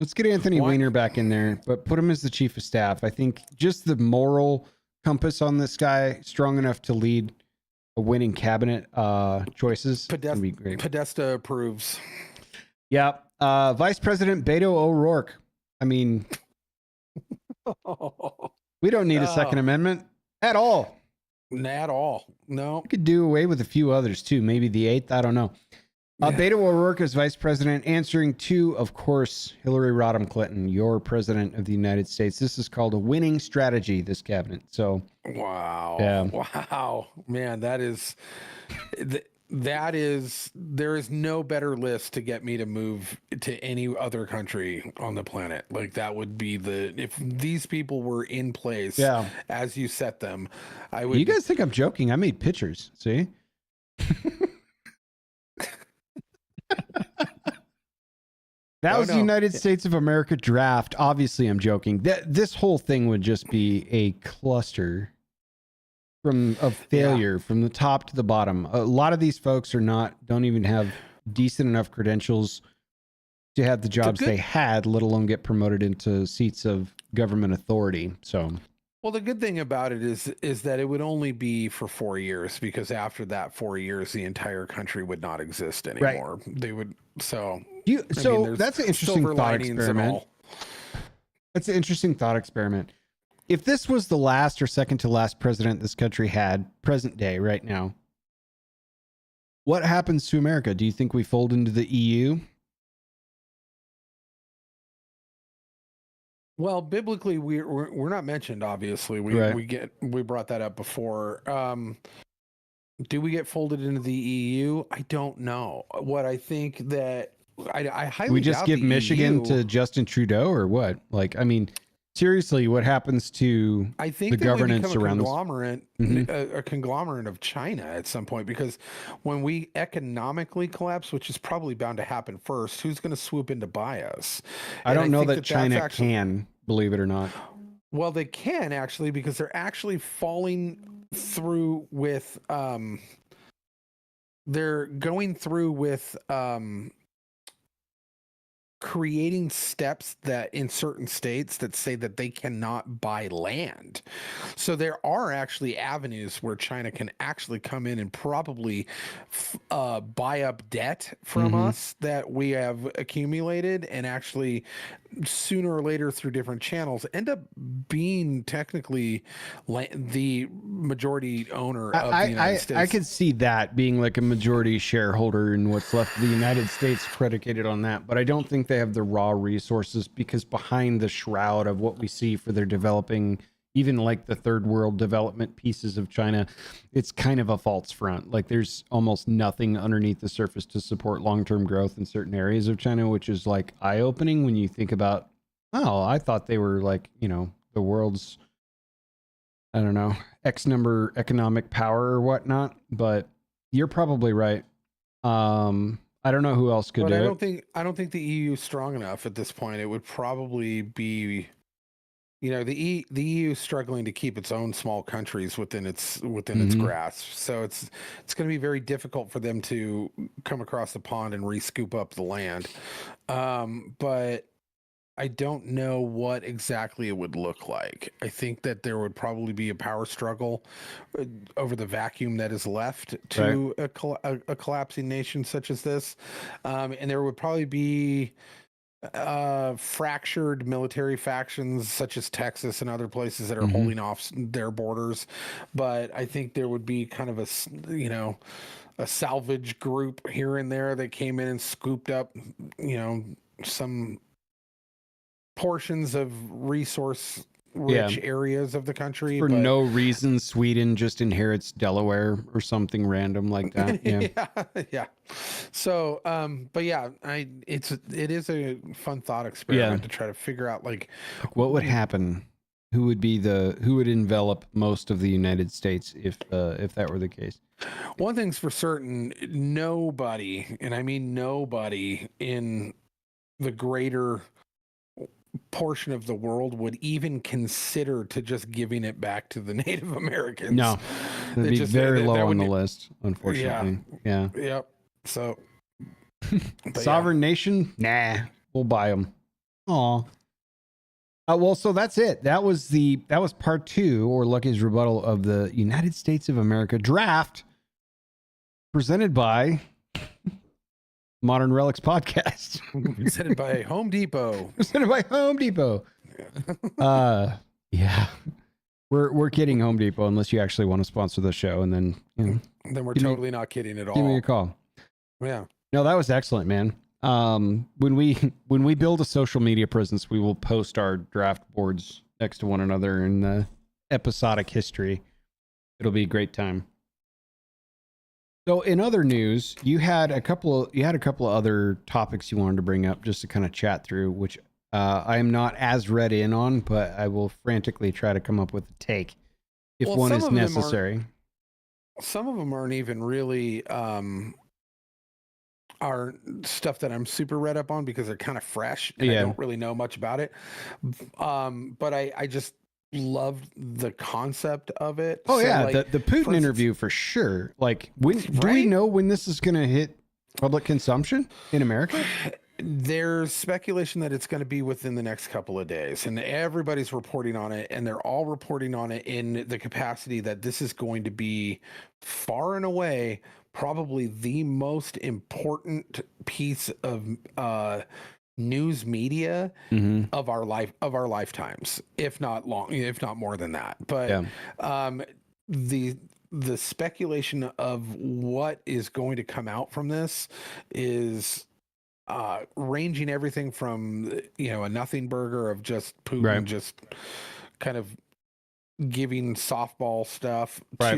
[SPEAKER 1] Let's get Anthony Weiner back in there, but put him as the chief of staff. I think just the moral compass on this guy strong enough to lead a winning cabinet choices. Would be great.
[SPEAKER 2] Podesta approves.
[SPEAKER 1] Yeah. Vice President Beto O'Rourke. I mean, we don't need a Second Amendment at all.
[SPEAKER 2] At all. No.
[SPEAKER 1] We could do away with a few others too. Maybe the 8th. I don't know. Beto O'Rourke is vice president, answering to, of course, Hillary Rodham Clinton, your president of the United States. This is called a winning strategy, this cabinet. So,
[SPEAKER 2] wow.
[SPEAKER 1] Yeah.
[SPEAKER 2] Wow. Man, there is no better list to get me to move to any other country on the planet. Like that would be if these people were in place as you set them, I would.
[SPEAKER 1] You guys think I'm joking? I made pictures. See? That was the United States of America draft. Obviously, I'm joking. This whole thing would just be a cluster of failure from the top to the bottom. A lot of these folks don't even have decent enough credentials to have the jobs they had, let alone get promoted into seats of government authority. So,
[SPEAKER 2] well, the good thing about it is that it would only be for 4 years, because after that 4 years, the entire country would not exist anymore. Right. They would. So
[SPEAKER 1] that's an interesting thought experiment. That's an interesting thought experiment. If this was the last or second to last president this country had, present day, right now, what happens to America? Do you think we fold into the EU?
[SPEAKER 2] Well, biblically, we're not mentioned. Obviously, we brought that up before. Do we get folded into the EU? I don't know. What I think that I highly
[SPEAKER 1] we just give Michigan to Justin Trudeau, or what? Like, I mean, seriously, what happens to the governance around
[SPEAKER 2] a conglomerate of China at some point? Because when we economically collapse, which is probably bound to happen first, who's going to swoop in to buy us?
[SPEAKER 1] I don't know that China can, believe it or not.
[SPEAKER 2] Well, they can actually, because they're actually falling through with they're going through with creating steps that in certain states that say that they cannot buy land. So there are actually avenues where China can actually come in and probably buy up debt from us that we have accumulated, and actually sooner or later through different channels end up being technically the majority owner of the United States.
[SPEAKER 1] I could see that being like a majority shareholder in what's left of the United States predicated on that, but I don't think they have the raw resources, because behind the shroud of what we see for their developing, even like the third world development pieces of China, it's kind of a false front. Like there's almost nothing underneath the surface to support long-term growth in certain areas of China, which is like eye-opening when you think about, oh, I thought they were like, the world's, I don't know, X number economic power or whatnot, but you're probably right. I don't know who else could do it.
[SPEAKER 2] I don't think the EU is strong enough at this point. It would probably be, the EU is struggling to keep its own small countries within its grasp. So it's going to be very difficult for them to come across the pond and re-scoop up the land. But I don't know what exactly it would look like. I think that there would probably be a power struggle over the vacuum that is left to a collapsing nation such as this. And there would probably be fractured military factions such as Texas and other places that are
[SPEAKER 1] Mhm.
[SPEAKER 2] holding off their borders. But I think there would be kind of a salvage group here and there that came in and scooped up, some portions of resource
[SPEAKER 1] Yeah.
[SPEAKER 2] rich areas of the country.
[SPEAKER 1] For
[SPEAKER 2] But
[SPEAKER 1] no reason, Sweden just inherits Delaware or something random like that. Yeah.
[SPEAKER 2] yeah. So, but yeah, it is a fun thought experiment
[SPEAKER 1] Yeah.
[SPEAKER 2] to try to figure out
[SPEAKER 1] Like what would happen? Who would envelop most of the United States if that were the case?
[SPEAKER 2] one thing's for certain, nobody, and I mean nobody in the greater portion of the world would even consider to just giving it back to the Native Americans.
[SPEAKER 1] No. It'd
[SPEAKER 2] They
[SPEAKER 1] be
[SPEAKER 2] just
[SPEAKER 1] very
[SPEAKER 2] that
[SPEAKER 1] low on the
[SPEAKER 2] would
[SPEAKER 1] list, unfortunately. Yeah.
[SPEAKER 2] yep. So, but
[SPEAKER 1] Sovereign nation? Nah. We'll buy them. Aw. Well, so that's it. That was part 2, or Lucky's rebuttal of the United States of America draft, presented by Modern Relics Podcast.
[SPEAKER 2] presented by Home Depot.
[SPEAKER 1] Presented by Home Depot. Yeah. We're kidding, Home Depot, unless you actually want to sponsor the show, and then
[SPEAKER 2] Then we're
[SPEAKER 1] Give me-
[SPEAKER 2] totally not kidding at all.
[SPEAKER 1] give me a call.
[SPEAKER 2] Yeah.
[SPEAKER 1] No, that was excellent, man. When we build a social media presence, we will post our draft boards next to one another in the episodic history. It'll be a great time. So, in other news, you had a couple of other topics you wanted to bring up just to kind of chat through, which I am not as read in on, but I will frantically try to come up with a take if
[SPEAKER 2] Well,
[SPEAKER 1] one
[SPEAKER 2] some
[SPEAKER 1] is
[SPEAKER 2] of them
[SPEAKER 1] necessary.
[SPEAKER 2] Some of them aren't even really are stuff that I'm super read up on because they're kind of fresh and I
[SPEAKER 1] Yeah.
[SPEAKER 2] don't really know much about it. But I just loved the concept of it.
[SPEAKER 1] Oh
[SPEAKER 2] So,
[SPEAKER 1] yeah,
[SPEAKER 2] like,
[SPEAKER 1] the Putin
[SPEAKER 2] instance-
[SPEAKER 1] interview for sure. Like, when do we
[SPEAKER 2] Right?
[SPEAKER 1] know when this is going to hit public consumption in America?
[SPEAKER 2] There's speculation that it's going to be within the next couple of days, and everybody's reporting on it, and they're all reporting on it in the capacity that this is going to be far and away probably the most important piece of news media
[SPEAKER 1] Mm-hmm.
[SPEAKER 2] of our lifetimes, if not more than that. But
[SPEAKER 1] Yeah.
[SPEAKER 2] the speculation of what is going to come out from this is ranging everything from a nothing burger of just Putin
[SPEAKER 1] Right.
[SPEAKER 2] just kind of giving softball stuff
[SPEAKER 1] Right.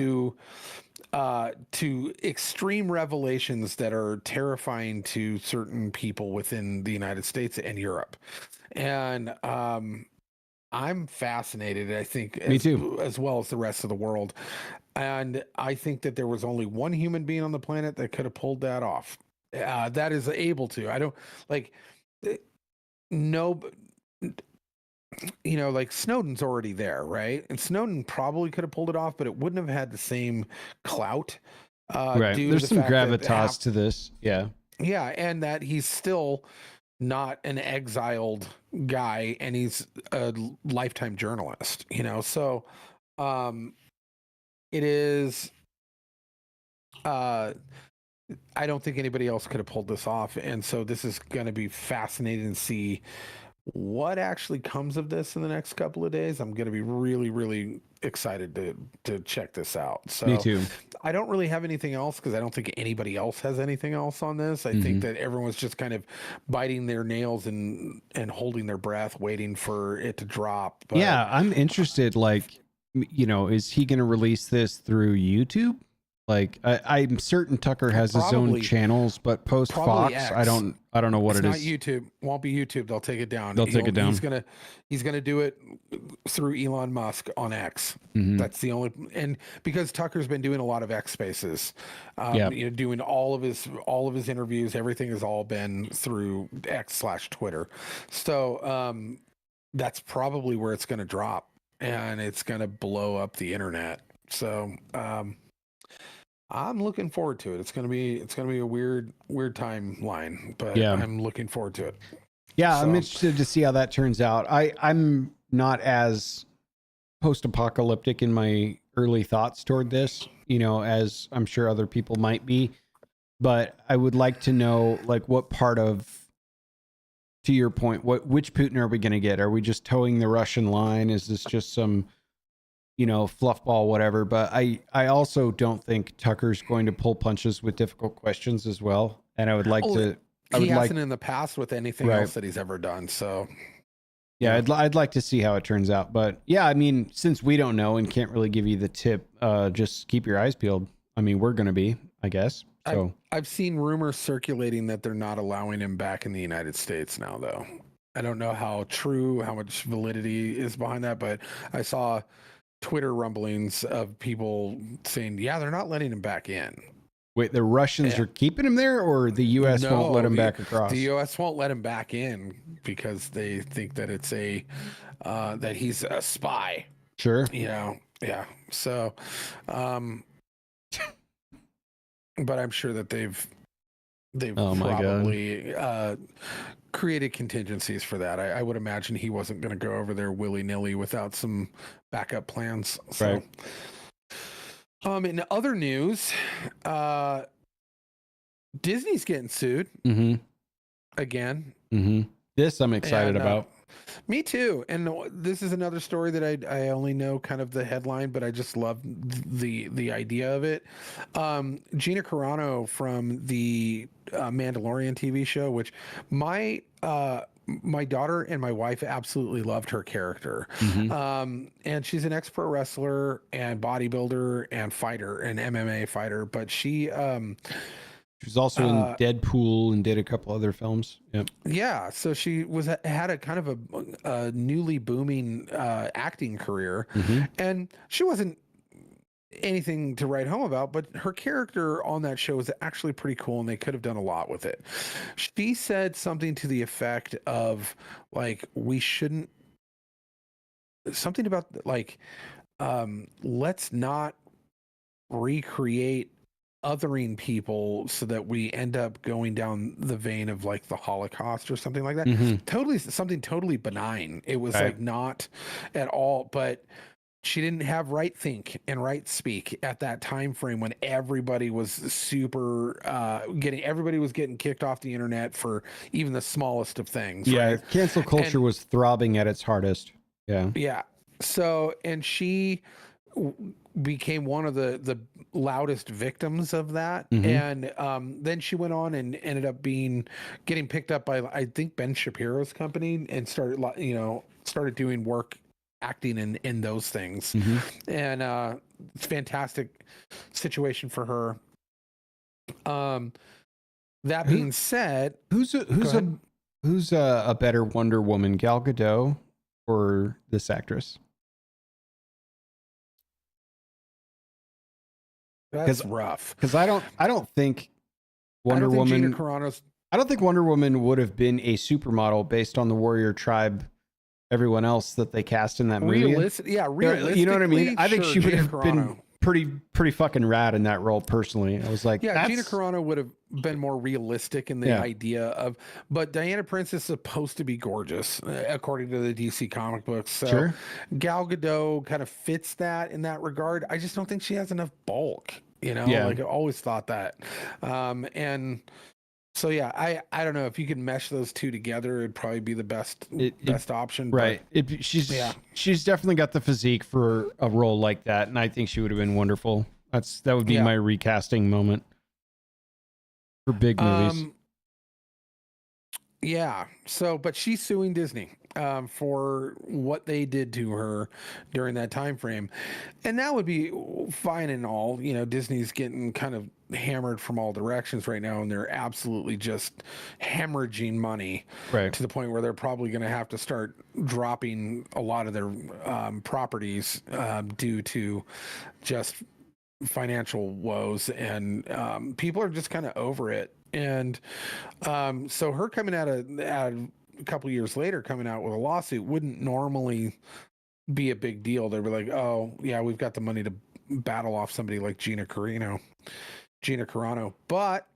[SPEAKER 2] to extreme revelations that are terrifying to certain people within the United States and Europe. And I'm fascinated, I think,
[SPEAKER 1] Me too.
[SPEAKER 2] as well as the rest of the world. And I think that there was only one human being on the planet that could have pulled that off. That is able to. I don't like no, like Snowden's already there, right? And Snowden probably could have pulled it off, but it wouldn't have had the same clout.
[SPEAKER 1] Right.
[SPEAKER 2] Due to
[SPEAKER 1] There's
[SPEAKER 2] the
[SPEAKER 1] some
[SPEAKER 2] fact that
[SPEAKER 1] gravitas to this. Yeah.
[SPEAKER 2] yeah, and that he's still not an exiled guy, and he's a lifetime journalist. So it is. I don't think anybody else could have pulled this off, and so this is going to be fascinating to see what actually comes of this in the next couple of days. I'm going to be really, really excited to check this out. So
[SPEAKER 1] Me too.
[SPEAKER 2] I don't really have anything else because I don't think anybody else has anything else on this. I think that everyone's just kind of biting their nails and holding their breath, waiting for it to drop. But
[SPEAKER 1] Yeah, I'm interested. Like, is he going to release this through YouTube? Like, I'm certain Tucker has his own
[SPEAKER 2] Probably-
[SPEAKER 1] channels, but post
[SPEAKER 2] probably
[SPEAKER 1] Fox,
[SPEAKER 2] X.
[SPEAKER 1] I don't know what
[SPEAKER 2] it's
[SPEAKER 1] it
[SPEAKER 2] not
[SPEAKER 1] is.
[SPEAKER 2] YouTube. Won't be YouTube. They'll take it down.
[SPEAKER 1] They'll take it down.
[SPEAKER 2] He's gonna do it through Elon Musk on X.
[SPEAKER 1] Mhm.
[SPEAKER 2] That's the only, and because Tucker's been doing a lot of X Spaces,
[SPEAKER 1] Yeah.
[SPEAKER 2] doing all of his interviews. Everything has all been through X/Twitter. So that's probably where it's gonna drop, and it's gonna blow up the internet. So I'm looking forward to it. It's gonna be a weird timeline, but
[SPEAKER 1] Yeah.
[SPEAKER 2] I'm looking forward to it.
[SPEAKER 1] Yeah, I'm
[SPEAKER 2] So-
[SPEAKER 1] interested to see how that turns out. I'm not as post-apocalyptic in my early thoughts toward this, as I'm sure other people might be. But I would like to know, like, what part of to your point, which Putin are we going to get? Are we just towing the Russian line? Is this just some, fluffball, whatever? But I also don't think Tucker's going to pull punches with difficult questions as well. And I would like to.
[SPEAKER 2] He hasn't in the past with anything
[SPEAKER 1] Right.
[SPEAKER 2] else that he's ever done. So.
[SPEAKER 1] Yeah, I'd like to see how it turns out. But yeah, I mean, since we don't know and can't really give you the tip, just keep your eyes peeled. I mean, we're going to be, I guess. So
[SPEAKER 2] I've seen rumors circulating that they're not allowing him back in the United States now, though. I don't know how true, how much validity is behind that, but I saw Twitter rumblings of people saying, yeah, they're not letting him back in.
[SPEAKER 1] Wait, the Russians are keeping him there, or the U.S. won't let him back across?
[SPEAKER 2] The U.S. won't let him back in because they think that it's that he's a spy.
[SPEAKER 1] Sure.
[SPEAKER 2] Yeah. So, but I'm sure that they've probably created contingencies for that. I would imagine he wasn't going to go over there willy-nilly without some backup plans. So. Right. In other news, Disney's getting sued again.
[SPEAKER 1] This I'm excited about.
[SPEAKER 2] Me too. And this is another story that I only know kind of the headline, but I just love the idea of it. Gina Carano from the Mandalorian TV show, which my daughter and my wife absolutely loved her character. And she's an ex-pro wrestler and bodybuilder and fighter, an MMA fighter, but she
[SPEAKER 1] was also in Deadpool and did a couple other films. Yep.
[SPEAKER 2] Yeah, so she had a kind of a newly booming acting career, and she wasn't anything to write home about, but her character on that show was actually pretty cool, and they could have done a lot with it. She said something to the effect of, like, we shouldn't, something about, like, let's not recreate othering people so that we end up going down the vein of like the Holocaust or something like that. Something totally benign. It was like not at all, but she didn't have right think and right speak at that time frame when everybody was super everybody was getting kicked off the internet for even the smallest of things.
[SPEAKER 1] Yeah,
[SPEAKER 2] right?
[SPEAKER 1] Cancel culture was throbbing at its hardest. Yeah.
[SPEAKER 2] So, and she became one of the loudest victims of that, and then she went on and ended up getting picked up by, I think, Ben Shapiro's company, and started doing work acting in those things. And it's a fantastic situation for her. That being said,
[SPEAKER 1] who's a better Wonder Woman, Gal Gadot or this actress?
[SPEAKER 2] That's rough.
[SPEAKER 1] Because I don't think Wonder Woman. I don't think Wonder Woman would have been a supermodel based on the Warrior Tribe, everyone else that they cast in that movie.
[SPEAKER 2] Realistically,
[SPEAKER 1] you know what I mean? I think she would have been pretty fucking rad in that role. Personally, I was like,
[SPEAKER 2] Gina Carano would have been more realistic in the idea of, but Diana Prince is supposed to be gorgeous according to the DC comic books. So Gal Gadot kind of fits that in that regard. I just don't think she has enough bulk. Like I always thought that. And so I don't know if you could mesh those two together, it'd probably be the best option.
[SPEAKER 1] Right. She's definitely got the physique for a role like that, and I think she would have been wonderful. That would be my recasting moment for big movies.
[SPEAKER 2] So, but she's suing Disney for what they did to her during that time frame, and that would be fine and all. Disney's getting kind of hammered from all directions right now, and they're absolutely just hemorrhaging money to the point where they're probably going to have to start dropping a lot of their properties due to just financial woes, and people are just kind of over it. And so her coming out a couple years later, coming out with a lawsuit wouldn't normally be a big deal. They'd be like, oh yeah, we've got the money to battle off somebody like Gina Carano. But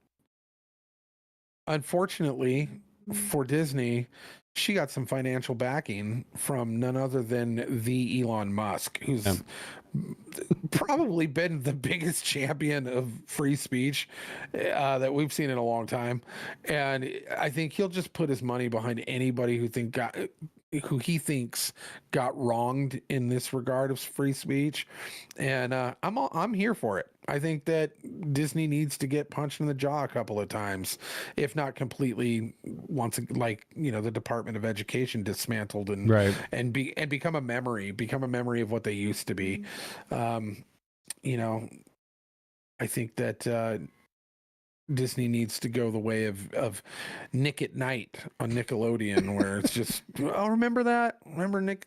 [SPEAKER 2] unfortunately, for Disney, she got some financial backing from none other than the Elon Musk, who's probably been the biggest champion of free speech that we've seen in a long time. And I think he'll just put his money behind anybody who he thinks got wronged in this regard of free speech. And I'm here for it. I think that Disney needs to get punched in the jaw a couple of times, if not completely, once like the Department of Education dismantled and become a memory of what they used to be. I think that Disney needs to go the way of Nick at Night on Nickelodeon, where it's just, oh, remember Nick.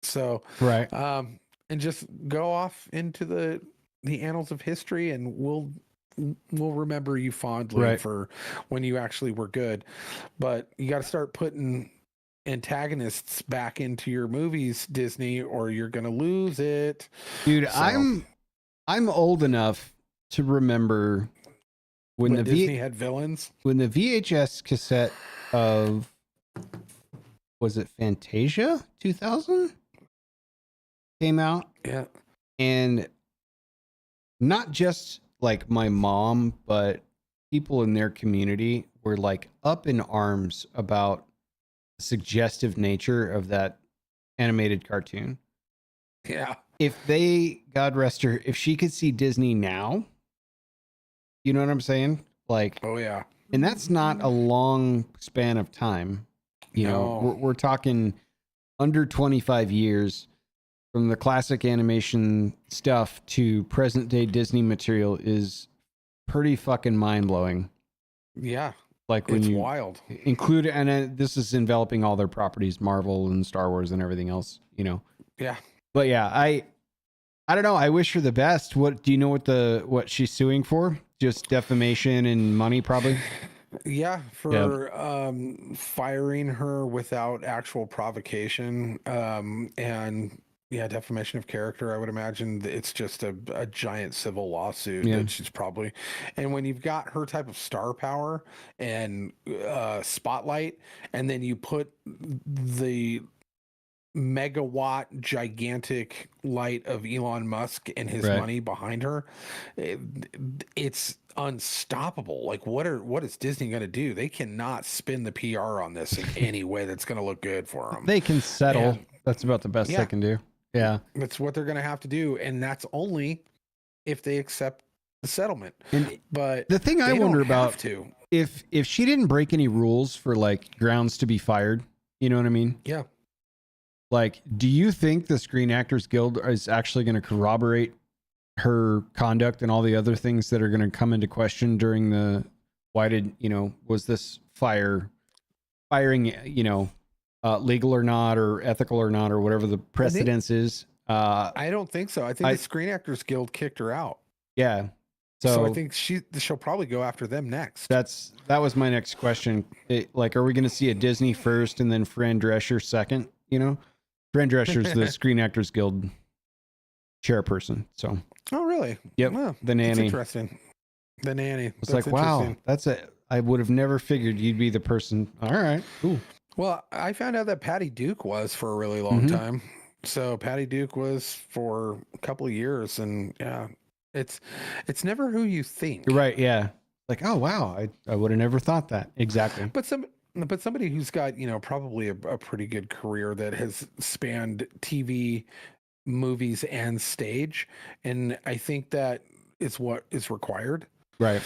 [SPEAKER 2] So and just go off into the annals of history, and we'll remember you fondly for when you actually were good. But you got to start putting antagonists back into your movies, Disney, or you're gonna lose it,
[SPEAKER 1] dude. So, I'm old enough to remember when the
[SPEAKER 2] Disney had villains,
[SPEAKER 1] when the VHS cassette of, was it Fantasia 2000 came out?
[SPEAKER 2] Yeah.
[SPEAKER 1] And not just like my mom, but people in their community were like up in arms about the suggestive nature of that animated cartoon.
[SPEAKER 2] Yeah.
[SPEAKER 1] If they, God rest her, if she could see Disney now, you know what I'm saying? Like,
[SPEAKER 2] oh yeah.
[SPEAKER 1] And that's not a long span of time. You know, we're talking under 25 years from the classic animation stuff to present day Disney material is pretty fucking mind blowing.
[SPEAKER 2] Yeah.
[SPEAKER 1] Like when
[SPEAKER 2] it's
[SPEAKER 1] you
[SPEAKER 2] wild.
[SPEAKER 1] Include, and this is enveloping all their properties, Marvel and Star Wars and everything else,
[SPEAKER 2] Yeah.
[SPEAKER 1] But yeah, I don't know. I wish her the best. What do you know what she's suing for? Just defamation and money, probably.
[SPEAKER 2] Yeah, for firing her without actual provocation, and defamation of character. I would imagine it's just a giant civil lawsuit that she's probably. And when you've got her type of star power and spotlight, and then you put the megawatt gigantic light of Elon Musk and his money behind her, it's unstoppable. Like what is Disney going to do? They cannot spin the PR on this in any way that's going to look good for them.
[SPEAKER 1] They can settle. That's about the best they can do. Yeah.
[SPEAKER 2] That's what they're going to have to do. And that's only if they accept the settlement. But
[SPEAKER 1] the thing I wonder about, if she didn't break any rules for like grounds to be fired, you know what I mean?
[SPEAKER 2] Yeah.
[SPEAKER 1] Like, do you think the Screen Actors Guild is actually going to corroborate her conduct and all the other things that are going to come into question during was this firing, legal or not, or ethical or not, or whatever the precedence is?
[SPEAKER 2] I don't think so. I think the Screen Actors Guild kicked her out.
[SPEAKER 1] Yeah.
[SPEAKER 2] So I think she'll probably go after them next.
[SPEAKER 1] That was my next question. Are we going to see a Disney first and then Fran Drescher second? Fran Drescher's the Screen Actors Guild chairperson. So.
[SPEAKER 2] Oh, really?
[SPEAKER 1] Yep.
[SPEAKER 2] Wow,
[SPEAKER 1] the nanny.
[SPEAKER 2] That's interesting. The nanny.
[SPEAKER 1] It's like, wow, I would have never figured you'd be the person. All right. Cool.
[SPEAKER 2] Well, I found out that Patty Duke was for a really long time. So Patty Duke was for a couple of years, and it's never who you think.
[SPEAKER 1] You're right. Yeah. Like, oh wow, I would have never thought that. Exactly.
[SPEAKER 2] But somebody who's got, probably a pretty good career that has spanned TV, movies, and stage. And I think that is what is required.
[SPEAKER 1] Right.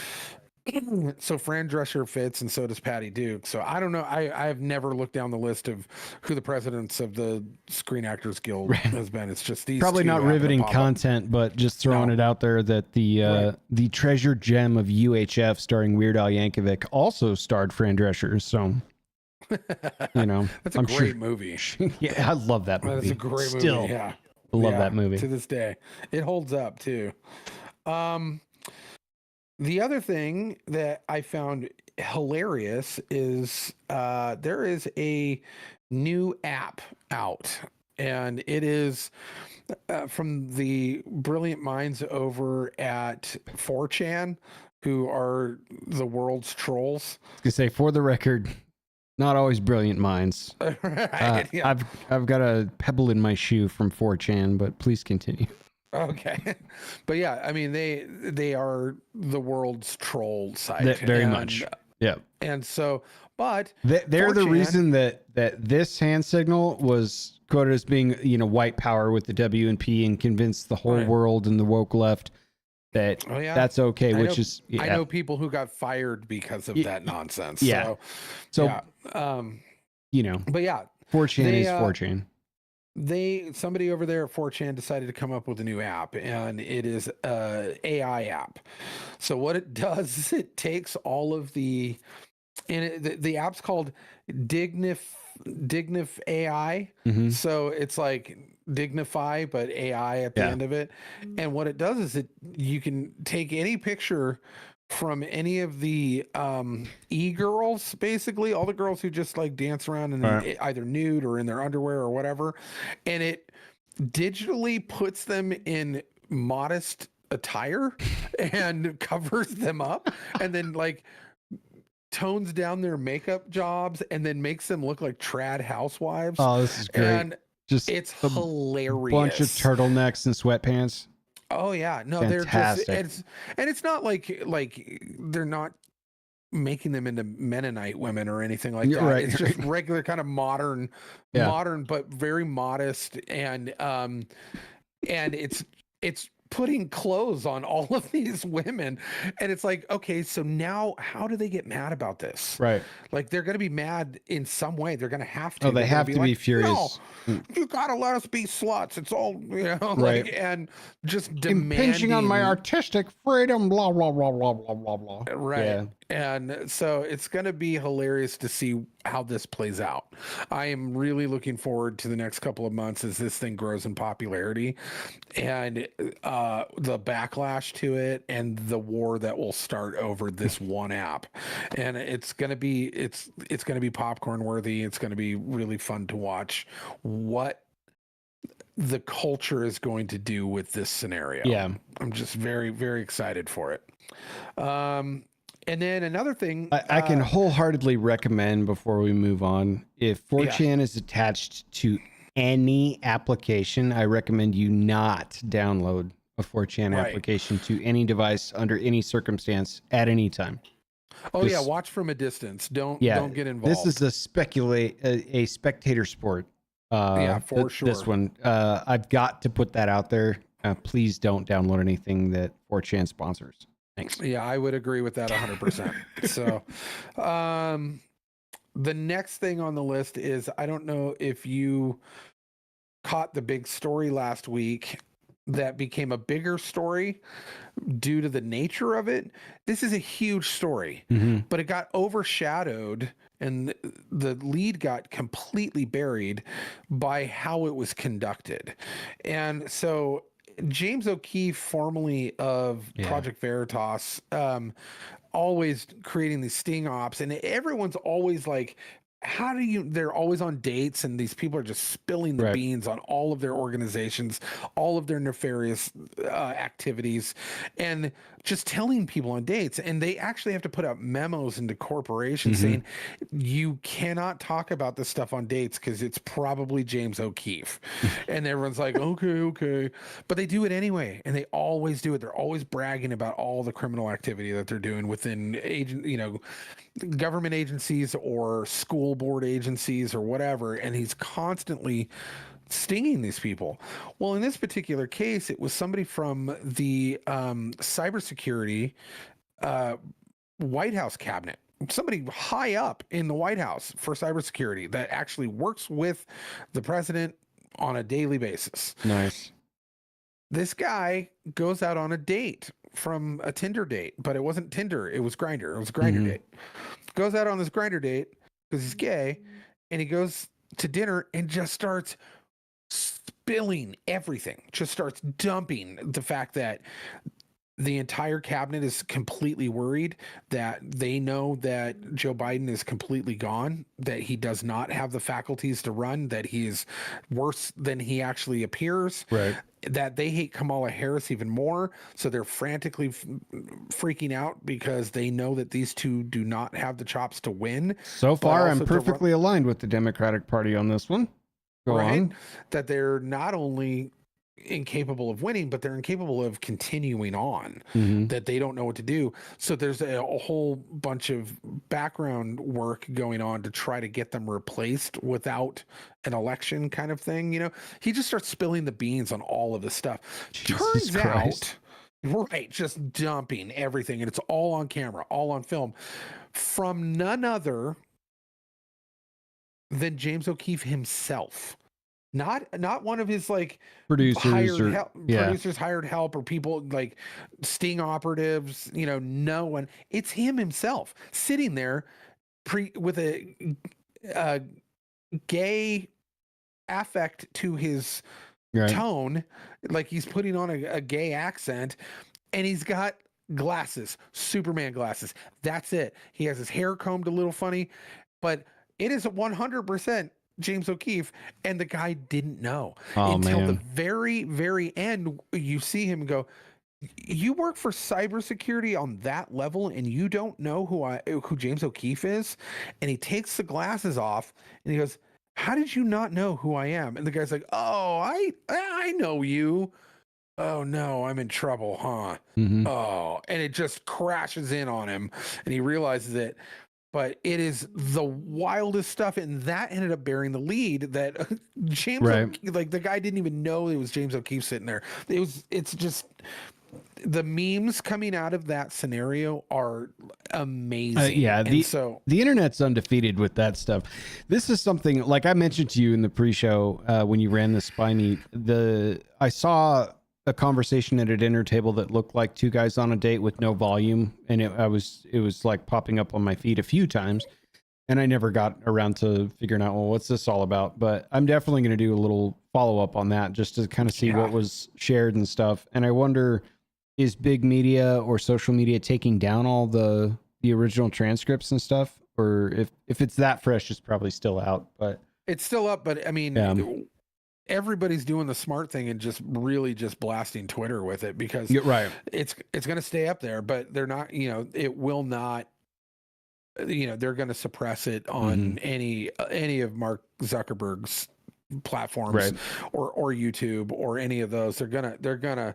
[SPEAKER 2] So Fran Drescher fits, and so does Patty Duke. So I don't know. I have never looked down the list of who the presidents of the Screen Actors Guild has been. It's just these
[SPEAKER 1] probably not riveting content, but just throwing it out there that the treasure gem of UHF starring Weird Al Yankovic also starred Fran Drescher. So
[SPEAKER 2] that's a great movie.
[SPEAKER 1] Yeah, I love that movie.
[SPEAKER 2] That's a great movie. Yeah,
[SPEAKER 1] I love that movie
[SPEAKER 2] to this day. It holds up too. The other thing that I found hilarious is there is a new app out, and it is from the brilliant minds over at 4chan, who are the world's trolls.
[SPEAKER 1] I was gonna say, for the record, not always brilliant minds.
[SPEAKER 2] Right, yeah.
[SPEAKER 1] I've got a pebble in my shoe from 4chan, but please continue.
[SPEAKER 2] Okay. But yeah, I mean they are the world's troll site.
[SPEAKER 1] Very much. Yeah.
[SPEAKER 2] And so, but
[SPEAKER 1] They're the
[SPEAKER 2] 4chan
[SPEAKER 1] reason that this hand signal was quoted as being, white power with the W and P, and convinced the whole
[SPEAKER 2] Right.
[SPEAKER 1] world and the woke left that
[SPEAKER 2] Oh, yeah.
[SPEAKER 1] that's okay,
[SPEAKER 2] I
[SPEAKER 1] which
[SPEAKER 2] know-
[SPEAKER 1] is
[SPEAKER 2] I know people who got fired because of that nonsense.
[SPEAKER 1] yeah. So
[SPEAKER 2] yeah. But yeah,
[SPEAKER 1] 4chan is 4chan.
[SPEAKER 2] somebody over there at 4chan decided to come up with a new app, and it is a AI app. So what it does is it takes all of the the app's called Dignif AI.
[SPEAKER 1] Mhm.
[SPEAKER 2] So it's like dignify but AI at the end of it. And what it does is you can take any picture from any of the e-girls, basically all the girls who just like dance around in either nude or in their underwear or whatever, and it digitally puts them in modest attire and covers them up, and then like tones down their makeup jobs and then makes them look like trad housewives.
[SPEAKER 1] Oh, this is great.
[SPEAKER 2] And
[SPEAKER 1] Just
[SPEAKER 2] it's
[SPEAKER 1] a
[SPEAKER 2] hilarious.
[SPEAKER 1] bunch of turtlenecks and sweatpants.
[SPEAKER 2] Oh yeah, no,
[SPEAKER 1] Fantastic.
[SPEAKER 2] they're just it's not like they're not making them into Mennonite women or anything like that.
[SPEAKER 1] Right,
[SPEAKER 2] It's just regular kind of modern but very modest, and it's putting clothes on all of these women, and it's like, okay, so now how do they get mad about this?
[SPEAKER 1] Right.
[SPEAKER 2] Like they're going to be mad in some way. They're going to have to.
[SPEAKER 1] Oh, they
[SPEAKER 2] They're
[SPEAKER 1] have
[SPEAKER 2] gonna
[SPEAKER 1] to be
[SPEAKER 2] like,
[SPEAKER 1] furious.
[SPEAKER 2] No, you got to let us be sluts. It's all,
[SPEAKER 1] Right.
[SPEAKER 2] like, and just demanding.
[SPEAKER 1] Impinging on my artistic freedom, blah, blah, blah, blah, blah, blah, blah.
[SPEAKER 2] Right.
[SPEAKER 1] Yeah.
[SPEAKER 2] And so it's going to be hilarious to see how this plays out. I am really looking forward to the next couple of months as this thing grows in popularity, and the backlash to it, and the war that will start over this one app. And it's going to be going to be popcorn worthy. It's going to be really fun to watch what the culture is going to do with this scenario.
[SPEAKER 1] Yeah.
[SPEAKER 2] I'm just very, very excited for it. And then another thing
[SPEAKER 1] I can wholeheartedly recommend, before we move on, if 4chan is attached to any application, I recommend you not download a 4chan application to any device under any circumstance at any time.
[SPEAKER 2] Oh yeah, watch from a distance. Don't get involved.
[SPEAKER 1] This is a spectator sport.
[SPEAKER 2] For sure.
[SPEAKER 1] This one, I've got to put that out there. Please don't download anything that 4chan sponsors. Thanks.
[SPEAKER 2] Yeah, I would agree with that 100%. So, the next thing on the list is, I don't know if you caught the big story last week that became a bigger story due to the nature of it. This is a huge story, but it got overshadowed, and the lead got completely buried by how it was conducted. And so James O'Keefe, formerly of Project Veritas, always creating these sting ops, and everyone's always like, they're always on dates, and these people are just spilling the beans on all of their organizations, all of their nefarious activities, and just telling people on dates. And they actually have to put out memos into corporations saying, you cannot talk about this stuff on dates because it's probably James O'Keefe. And everyone's like, okay. But they do it anyway, and they always do it. They're always bragging about all the criminal activity that they're doing within government agencies or school board agencies or whatever, and he's constantly stinging these people. Well, in this particular case, it was somebody from the cybersecurity White House cabinet, somebody high up in the White House for cybersecurity that actually works with the president on a daily basis.
[SPEAKER 1] Nice.
[SPEAKER 2] This guy goes out on a date from a Tinder date, but it wasn't Tinder, it was Grindr. It was a Grindr date. Goes out on this Grindr date because he's gay, and he goes to dinner and just starts spilling everything. Just starts dumping the fact that the entire cabinet is completely worried that they know that Joe Biden is completely gone, that he does not have the faculties to run, that he is worse than he actually appears,
[SPEAKER 1] Right.
[SPEAKER 2] that they hate Kamala Harris even more. So they're frantically freaking out because they know that these two do not have the chops to win.
[SPEAKER 1] So far, I'm perfectly aligned with the Democratic Party on this one. Go on.
[SPEAKER 2] That they're not only incapable of winning, but they're incapable of continuing on, that they don't know what to do. So there's a whole bunch of background work going on to try to get them replaced without an election kind of thing. You know, he just starts spilling the beans on all of this stuff.
[SPEAKER 1] Jesus Christ.
[SPEAKER 2] Right, just dumping everything, and it's all on camera, all on film, from none other than James O'Keefe himself. Not one of his like
[SPEAKER 1] producers
[SPEAKER 2] producers, hired help, or people like sting operatives, you know, no one. It's him himself sitting there with a gay affect to his tone, like he's putting on a gay accent, and he's got glasses, Superman glasses. That's it. He has his hair combed a little funny, but it is 100% James O'Keefe, and the guy didn't know until the very, very end. You see him go, "You work for cybersecurity on that level, and you don't know who James O'Keefe is?" And he takes the glasses off, and he goes, "How did you not know who I am?" And the guy's like, "Oh, I know you. Oh no, I'm in trouble, huh?" Oh, and it just crashes in on him, and he realizes it. But it is the wildest stuff, and that ended up bearing the lead. That James, like the guy didn't even know it was James O'Keefe sitting there. It's just the memes coming out of that scenario are amazing.
[SPEAKER 1] The internet's undefeated with that stuff. This is something like I mentioned to you in the pre-show when you ran the spy meet. I saw a conversation at a dinner table that looked like two guys on a date with no volume, and it was like popping up on my feed a few times, and I never got around to figuring out, well, what's this all about? But I'm definitely going to do a little follow-up on that just to kind of see what was shared and stuff. And I wonder, is big media or social media taking down all the original transcripts and stuff, or if it's that fresh, it's probably still out. But
[SPEAKER 2] it's still up. But I mean, everybody's doing the smart thing and just really just blasting Twitter with it, because it's going to stay up there, but they're not, you know, it will not, you know, they're going to suppress it on any of Mark Zuckerberg's platforms, or YouTube or any of those. They're gonna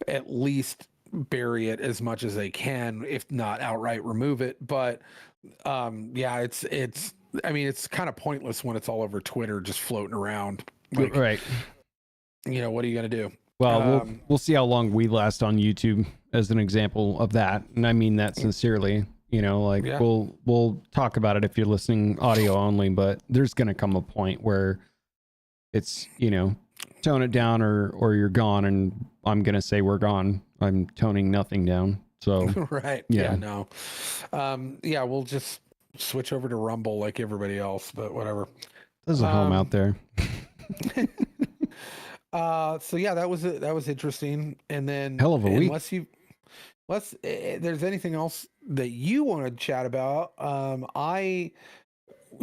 [SPEAKER 2] at least bury it as much as they can, if not outright remove it. But it's I mean, it's kind of pointless when it's all over Twitter just floating around. Like, you know, what are you going to do?
[SPEAKER 1] Well, we'll see how long we last on YouTube as an example of that. And I mean that sincerely, you know, like we'll talk about it if you're listening audio only, but there's going to come a point where it's, you know, tone it down or you're gone. And I'm going to say we're gone. I'm toning nothing down. So,
[SPEAKER 2] we'll just switch over to Rumble like everybody else, but whatever.
[SPEAKER 1] There's a home out there.
[SPEAKER 2] So yeah, that was interesting. And then
[SPEAKER 1] hell of a week.
[SPEAKER 2] Unless there's anything else that you want to chat about, I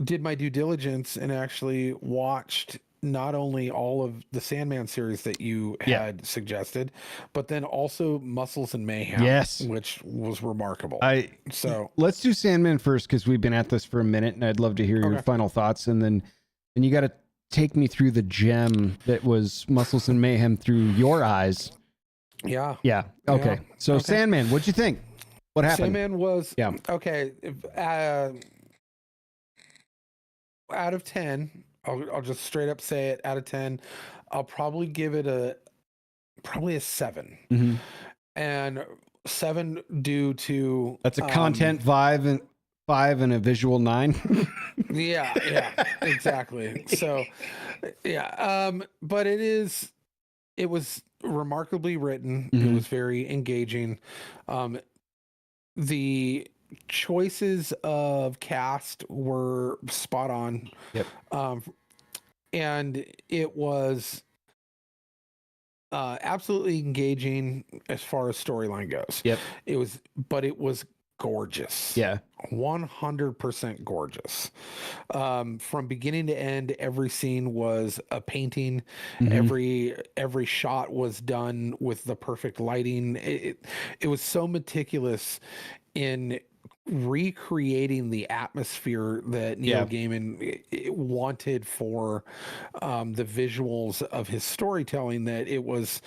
[SPEAKER 2] did my due diligence and actually watched not only all of the Sandman series that you had suggested, but then also Muscles and Mayhem, which was remarkable. So
[SPEAKER 1] let's do Sandman first, because we've been at this for a minute, and I'd love to hear your final thoughts, and then you got to take me through the gem that was Muscles and Mayhem through your eyes.
[SPEAKER 2] Yeah.
[SPEAKER 1] Okay. So Sandman, what'd you think? What happened?
[SPEAKER 2] Sandman was okay. Out of 10, I'll just straight up say it. Out of 10, I'll probably give it a 7. And 7 due to
[SPEAKER 1] that's a content 5 and a visual 9.
[SPEAKER 2] yeah, exactly. So but it was remarkably written. It was very engaging. The choices of cast were spot on. And it was Absolutely engaging as far as storyline goes.
[SPEAKER 1] Yep.
[SPEAKER 2] But it was gorgeous.
[SPEAKER 1] Yeah.
[SPEAKER 2] 100% gorgeous. From beginning to end, every scene was a painting.
[SPEAKER 1] Mhm.
[SPEAKER 2] Every shot was done with the perfect lighting. It was so meticulous in recreating the atmosphere that Neil
[SPEAKER 1] Yeah.
[SPEAKER 2] Gaiman wanted for the visuals of his storytelling, that it was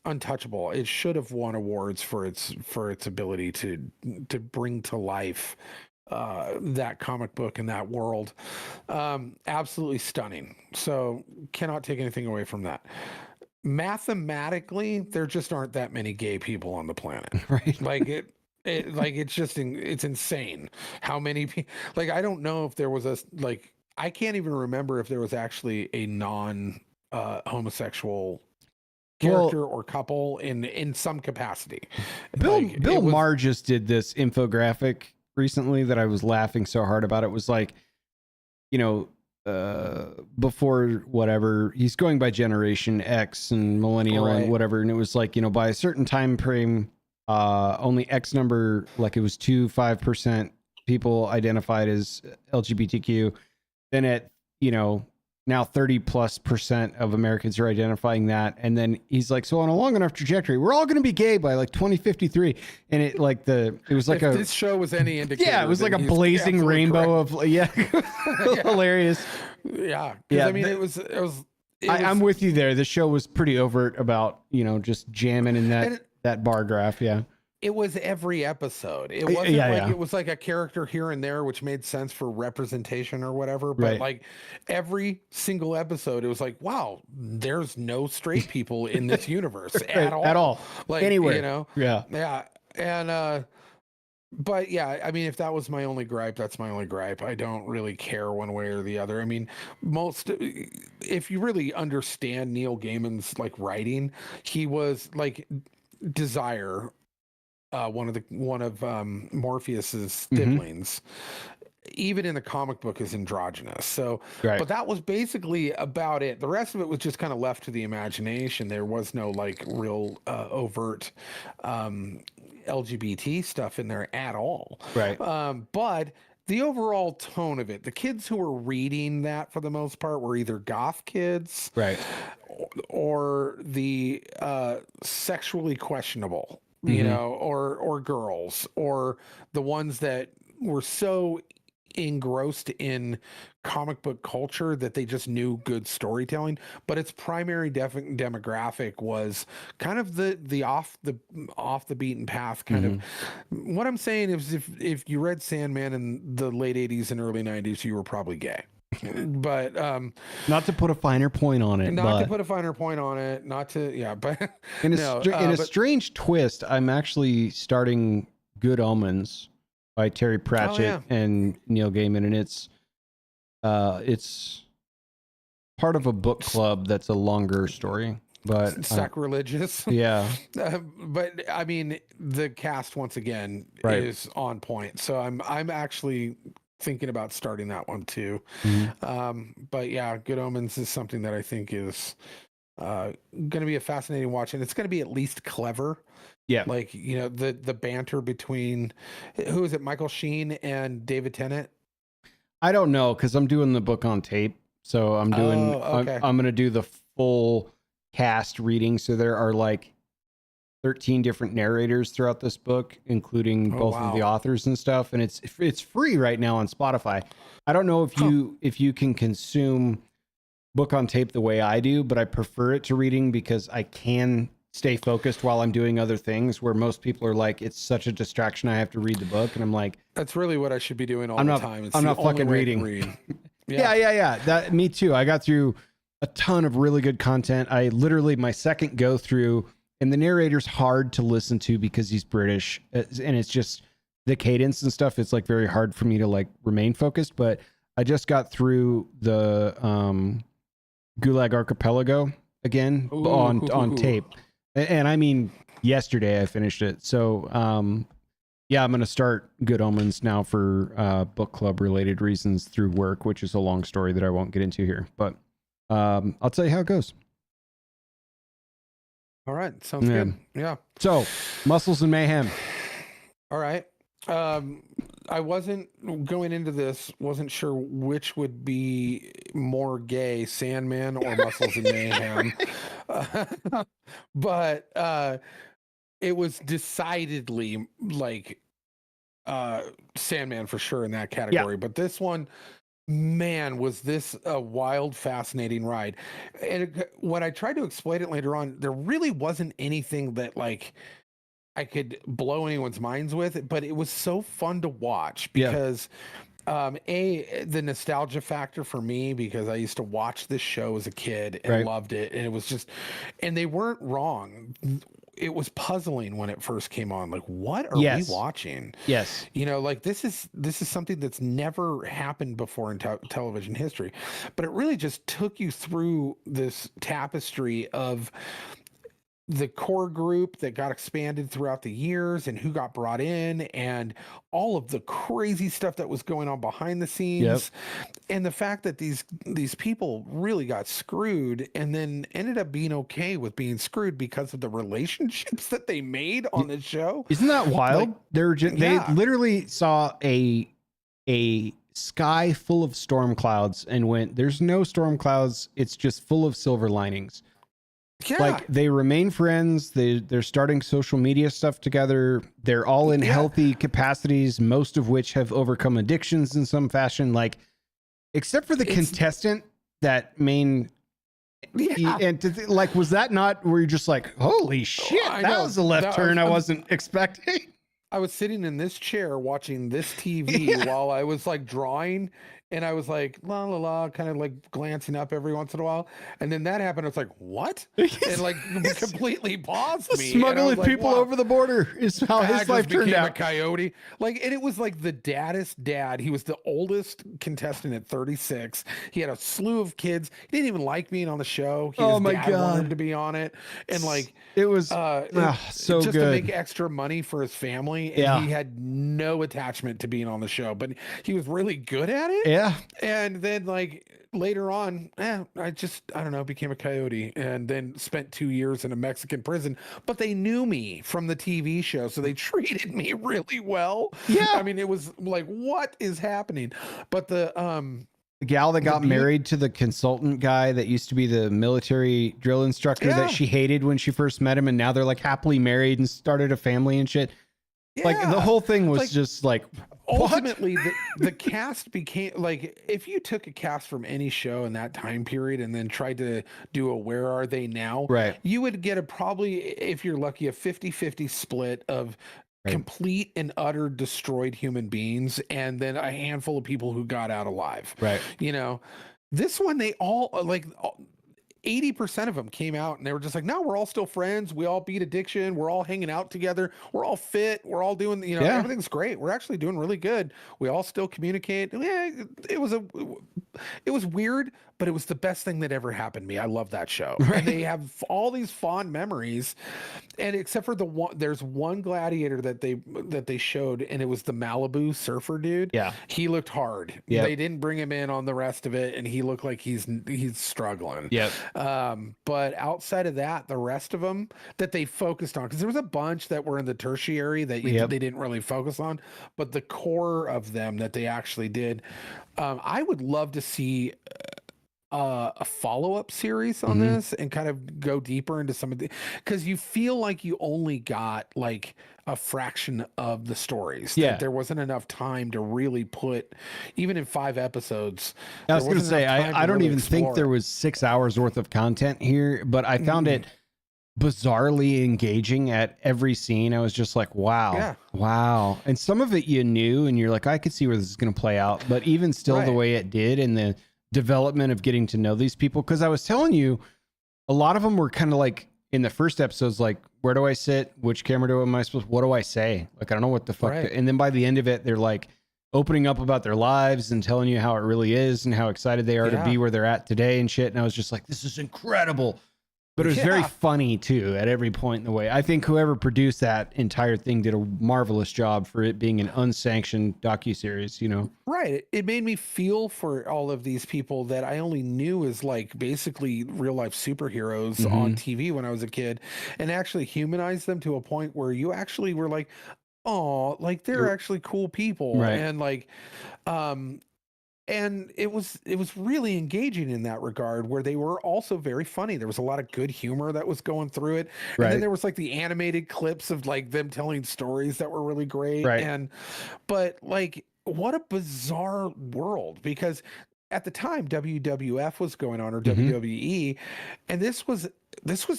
[SPEAKER 2] untouchable. It should have won awards for its ability to bring to life that comic book and that world. Absolutely stunning. So cannot take anything away from that. Mathematically, there just aren't that many gay people on the planet.
[SPEAKER 1] Right.
[SPEAKER 2] Like like it's insane how many people. Like, I don't know if there was I can't even remember if there was actually a non homosexual
[SPEAKER 1] Well,
[SPEAKER 2] character or couple in some capacity.
[SPEAKER 1] Bill
[SPEAKER 2] Like,
[SPEAKER 1] Bill Maher just did this infographic recently that I was laughing so hard about. It was like, you know, before whatever, he's going by Generation X and Millennial
[SPEAKER 2] Right.
[SPEAKER 1] and whatever, and it was like, by a certain time frame, only X number, like it was 5% people identified as LGBTQ. Then at, now 30+% of Americans are identifying that. And then he's like, so on a long enough trajectory, we're all going to be gay by like 2053. And it was like
[SPEAKER 2] if this show was any indicator,
[SPEAKER 1] yeah, it was like a
[SPEAKER 2] then he's
[SPEAKER 1] blazing
[SPEAKER 2] absolutely
[SPEAKER 1] rainbow
[SPEAKER 2] correct.
[SPEAKER 1] of, yeah, hilarious.
[SPEAKER 2] Yeah.
[SPEAKER 1] Yeah,
[SPEAKER 2] I mean,
[SPEAKER 1] I'm with you there. The show was pretty overt about, just jamming in that bar graph. Yeah.
[SPEAKER 2] it was every episode. It wasn't it was like a character here and there, which made sense for representation or whatever. But
[SPEAKER 1] Right.
[SPEAKER 2] like every single episode, it was like, wow, there's no straight people in this universe at all.
[SPEAKER 1] At all.
[SPEAKER 2] Like,
[SPEAKER 1] Anywhere. Yeah.
[SPEAKER 2] Yeah. And but yeah, I mean, if that was my only gripe, that's my only gripe. I don't really care one way or the other. I mean, if you really understand Neil Gaiman's like writing, he was like Desire, one of Morpheus's siblings, even in the comic book, is androgynous. So,
[SPEAKER 1] Right.
[SPEAKER 2] but that was basically about it. The rest of it was just kind of left to the imagination. There was no like real overt LGBT stuff in there at all.
[SPEAKER 1] Right.
[SPEAKER 2] But the overall tone of it, the kids who were reading that for the most part were either goth kids,
[SPEAKER 1] Right.
[SPEAKER 2] or the sexually questionable, or girls, or the ones that were so engrossed in comic book culture that they just knew good storytelling, but its primary demographic was kind of the off the beaten path kind of. What I'm saying is, if you read Sandman in the late 80s and early 90s, you were probably gay. But
[SPEAKER 1] not to put a finer point on it,
[SPEAKER 2] not to but
[SPEAKER 1] in a strange twist, I'm actually starting Good Omens by Terry Pratchett and Neil Gaiman, and it's part of a book club that's a longer story, but
[SPEAKER 2] sacrilegious.
[SPEAKER 1] Yeah.
[SPEAKER 2] But I mean, the cast once again is on point, so I'm actually thinking about starting that one too. But yeah, Good Omens is something that I think is going to be a fascinating watch, and it's going to be at least clever.
[SPEAKER 1] Yeah.
[SPEAKER 2] Like, the banter between, who is it, Michael Sheen and David Tennant?
[SPEAKER 1] I don't know, because I'm doing the book on tape. So I'm doing,
[SPEAKER 2] okay.
[SPEAKER 1] I'm going to do the full cast reading. So there are like 13 different narrators throughout this book, including both of the authors and stuff. And it's free right now on Spotify. I don't know if you can consume book on tape the way I do, but I prefer it to reading because I can stay focused while I'm doing other things, where most people are like, it's such a distraction, I have to read the book. And I'm like,
[SPEAKER 2] that's really what I should be doing all the time. It's
[SPEAKER 1] I'm not fucking reading. Yeah. That, me too. I got through a ton of really good content. I literally, my second go through, and the narrator's hard to listen to because he's British, and it's just the cadence and stuff. It's like very hard for me to like remain focused, but I just got through the Gulag Archipelago again on tape. And I mean, yesterday I finished it. So, yeah, I'm going to start Good Omens now for book club related reasons through work, which is a long story that I won't get into here. But I'll tell you how it goes.
[SPEAKER 2] All right. Sounds
[SPEAKER 1] Yeah.
[SPEAKER 2] good. Yeah.
[SPEAKER 1] So, Muscles and Mayhem.
[SPEAKER 2] All right. I wasn't going into this, wasn't sure which would be more gay, Sandman or Muscles and Mayhem. But it was decidedly like Sandman for sure in that category. But this one, man, was this a wild, fascinating ride. And when I tried to explain it later on, there really wasn't anything that like I could blow anyone's minds with, but it was so fun to watch because the nostalgia factor for me, because I used to watch this show as a kid and loved it, and it was just, and they weren't wrong. It was puzzling when it first came on. Like, what are we watching?
[SPEAKER 1] Yes.
[SPEAKER 2] You know, like this is something that's never happened before in television history, but it really just took you through this tapestry of the core group that got expanded throughout the years and who got brought in and all of the crazy stuff that was going on behind the scenes. And the fact that these people really got screwed and then ended up being okay with being screwed because of the relationships that they made on the show.
[SPEAKER 1] Isn't that wild? Like, they literally saw a sky full of storm clouds and went, there's no storm clouds. It's just full of silver linings.
[SPEAKER 2] Yeah.
[SPEAKER 1] Like, they remain friends. They're starting social media stuff together. They're all in healthy capacities, most of which have overcome addictions in some fashion. Like, except for the contestant, that main. And like, was that not where you're just like, holy shit, that was a left turn I wasn't expecting?
[SPEAKER 2] I was sitting in this chair watching this TV while I was like drawing, and I was like, la la la, kind of like glancing up every once in a while. And then that happened. It's like, what? And like completely paused me.
[SPEAKER 1] Smuggling people over the border is how his life turned out.
[SPEAKER 2] A coyote. Like, and it was like the daddest dad. He was the oldest contestant at 36. He had a slew of kids. He didn't even like being on the show. His dad wanted him to be on it. And like,
[SPEAKER 1] it was
[SPEAKER 2] so just
[SPEAKER 1] good
[SPEAKER 2] to make extra money for his family. And he had no attachment to being on the show, but he was really good at it.
[SPEAKER 1] Yeah.
[SPEAKER 2] And then like later on, I don't know, became a coyote and then spent 2 years in a Mexican prison, but they knew me from the TV show. So they treated me really well. Yeah. I mean, it was like, what is happening? But the
[SPEAKER 1] gal that got married to the consultant guy that used to be the military drill instructor that she hated when she first met him. And now they're like happily married and started a family and shit. Yeah. Like, the whole thing was like, just like,
[SPEAKER 2] ultimately the cast became like, if you took a cast from any show in that time period and then tried to do a Where Are They Now, you would get probably, if you're lucky, a 50-50 split of complete and utter destroyed human beings and then a handful of people who got out alive. You know, this one, they all like 80% of them came out and they were just like, no, we're all still friends. We all beat addiction. We're all hanging out together. We're all fit. We're all doing, everything's great. We're actually doing really good. We all still communicate. Yeah, it was weird, but it was the best thing that ever happened to me. I love that show. And they have all these fond memories. And except for there's one gladiator that they showed, and it was the Malibu surfer dude. Yeah. He looked hard. Yeah. They didn't bring him in on the rest of it, and he looked like he's struggling. Yeah. But outside of that, the rest of them that they focused on, because there was a bunch that were in the tertiary that they didn't really focus on, but the core of them that they actually did. I would love to see a follow-up series on this and kind of go deeper into some of the, because you feel like you only got like a fraction of the stories. There wasn't enough time to really put, even in 5 episodes.
[SPEAKER 1] I was going to say, I don't even think there was 6 hours worth of content here, but I found it bizarrely engaging at every scene. I was just like, wow. And some of it you knew, and you're like, I could see where this is going to play out. But even still, the way it did, and the development of getting to know these people, because I was telling you, a lot of them were kind of like in the first episodes, like, where do I sit? Which camera am I supposed? What do I say? Like, I don't know what the fuck. And then by the end of it, they're like opening up about their lives and telling you how it really is and how excited they are to be where they're at today and shit. And I was just like, this is incredible. But it was very
[SPEAKER 2] Yeah.
[SPEAKER 1] funny too at every point in the way. I think whoever produced that entire thing did a marvelous job for it being an unsanctioned docuseries, you know?
[SPEAKER 2] Right. It made me feel for all of these people that I only knew as like basically real life superheroes on TV when I was a kid, and actually humanize them to a point where you actually were like, oh, like they're actually cool people.
[SPEAKER 1] Right.
[SPEAKER 2] And like, and it was really engaging in that regard, where they were also very funny. There was a lot of good humor that was going through it, and then
[SPEAKER 1] Right.
[SPEAKER 2] there was like the animated clips of like them telling stories that were really great.
[SPEAKER 1] Right.
[SPEAKER 2] And but like, what a bizarre world, because at the time WWF was going on, or WWE, and this was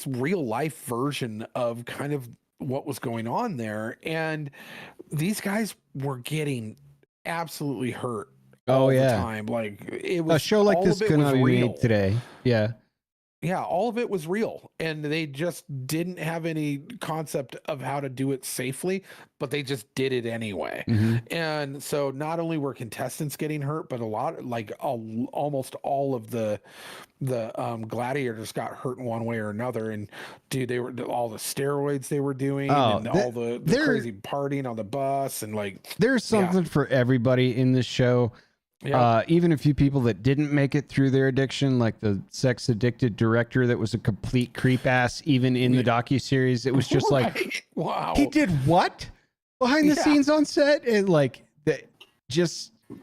[SPEAKER 2] real life version of kind of what was going on there, and these guys were getting absolutely hurt all the time. Like, it was
[SPEAKER 1] a show like
[SPEAKER 2] all
[SPEAKER 1] this
[SPEAKER 2] of it
[SPEAKER 1] could
[SPEAKER 2] was
[SPEAKER 1] not be
[SPEAKER 2] real.
[SPEAKER 1] made today. Yeah.
[SPEAKER 2] Yeah, all of it was real, and they just didn't have any concept of how to do it safely, but they just did it anyway. And so not only were contestants getting hurt, but a lot, like almost all of the gladiators got hurt in one way or another. And dude, they were all the steroids they were doing, and all the crazy partying on the bus, and like,
[SPEAKER 1] there's something for everybody in this show.
[SPEAKER 2] Yeah.
[SPEAKER 1] Even a few people that didn't make it through their addiction, like the sex addicted director that was a complete creep ass, even in the docuseries. It was just like,
[SPEAKER 2] wow,
[SPEAKER 1] he did what behind the scenes on set? And like,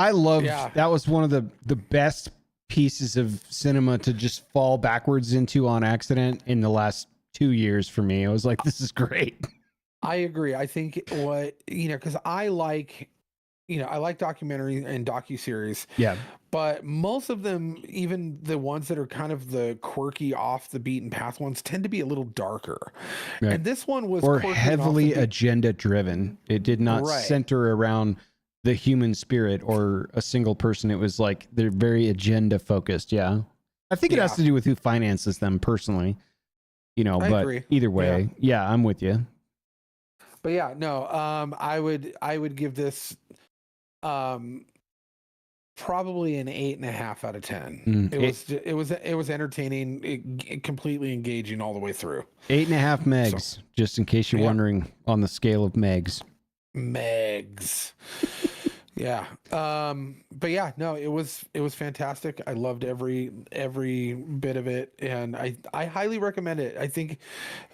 [SPEAKER 1] I loved that was one of the best pieces of cinema to just fall backwards into on accident in the last 2 years for me. I was like, this is great.
[SPEAKER 2] I agree. I think because I like documentary and docuseries.
[SPEAKER 1] Yeah.
[SPEAKER 2] But most of them, even the ones that are kind of the quirky, off the beaten path ones, tend to be a little darker. Right. And this one was
[SPEAKER 1] heavily agenda driven. It did not center around the human spirit or a single person. It was like they're very agenda focused. Yeah. I think it has to do with who finances them personally, but agree. Either way, I'm with you.
[SPEAKER 2] But yeah, no, I would give this probably an 8.5 out of 10. It was entertaining, completely engaging all the way through.
[SPEAKER 1] 8.5 megs, just in case you're wondering on the scale of megs.
[SPEAKER 2] Megs. Yeah. But yeah, no, it was fantastic. I loved every bit of it, and I highly recommend it. I think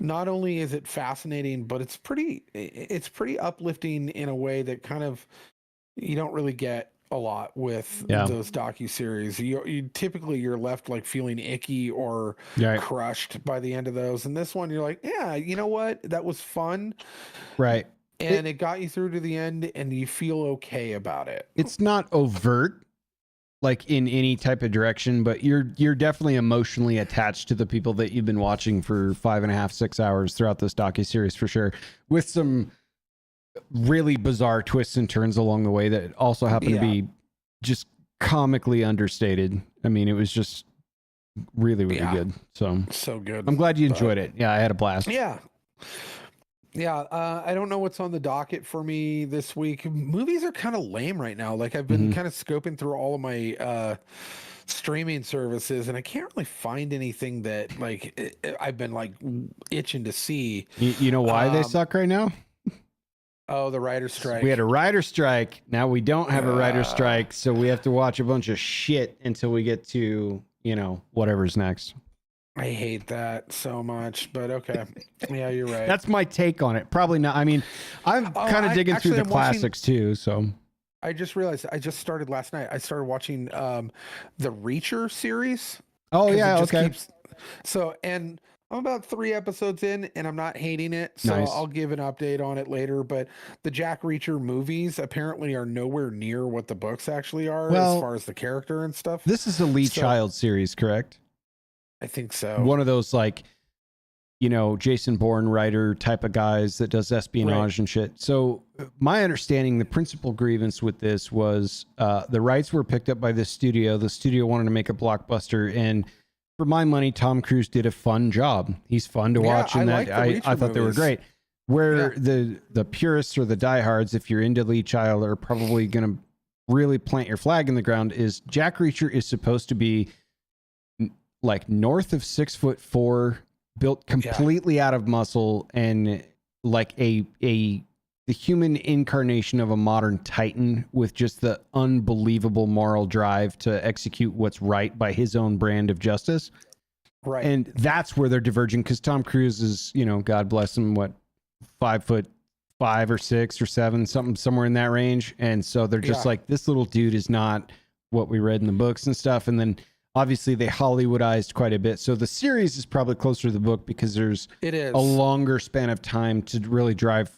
[SPEAKER 2] not only is it fascinating, but it's pretty uplifting in a way that kind of you don't really get a lot with those docuseries. You typically you're left like feeling icky or crushed by the end of those. And this one, you're like, yeah, you know what? That was fun.
[SPEAKER 1] Right.
[SPEAKER 2] And it got you through to the end, and you feel okay about it.
[SPEAKER 1] It's not overt, like in any type of direction, but you're definitely emotionally attached to the people that you've been watching for 5.5, 6 hours throughout this docuseries for sure, with some really bizarre twists and turns along the way that also happen to be just comically understated. I mean, it was just really, really good. So
[SPEAKER 2] good.
[SPEAKER 1] I'm glad you enjoyed it. Yeah, I had a blast.
[SPEAKER 2] Yeah. Yeah, I don't know what's on the docket for me this week. Movies are kind of lame right now. Like, I've been kind of scoping through all of my streaming services, and I can't really find anything that like I've been like itching to see.
[SPEAKER 1] You know why they suck right now?
[SPEAKER 2] Oh, the writer's strike.
[SPEAKER 1] We had a writer's strike. Now we don't have a writer's strike, so we have to watch a bunch of shit until we get to, whatever's next.
[SPEAKER 2] I hate that so much, but okay. Yeah, you're right.
[SPEAKER 1] That's my take on it. Probably not. I mean, I'm kind of digging through the classics too, so.
[SPEAKER 2] I just realized I just started last night. I started watching the Reacher series.
[SPEAKER 1] Oh, yeah, okay.
[SPEAKER 2] And I'm about 3 episodes in, and I'm not hating it, so I'll give an update on it later. But the Jack Reacher movies apparently are nowhere near what the books actually are, as far as the character and stuff.
[SPEAKER 1] This is a Lee Child series, correct?
[SPEAKER 2] I think so.
[SPEAKER 1] One of those like, Jason Bourne writer type of guys that does espionage and shit. So my understanding, the principal grievance with this was the rights were picked up by this studio. The studio wanted to make a blockbuster, and for my money, Tom Cruise did a fun job. He's fun to watch, and I thought they were great. Where the purists or the diehards, if you're into Lee Child, are probably going to really plant your flag in the ground is Jack Reacher is supposed to be like north of 6'4", built completely out of muscle and like the human incarnation of a modern titan with just the unbelievable moral drive to execute what's right by his own brand of justice.
[SPEAKER 2] Right.
[SPEAKER 1] And that's where they're diverging, because Tom Cruise is, God bless him, what, 5'5" or 6 or 7, somewhere in that range. And so they're just like, this little dude is not what we read in the books and stuff. And then obviously they Hollywoodized quite a bit. So the series is probably closer to the book because there's a longer span of time to really drive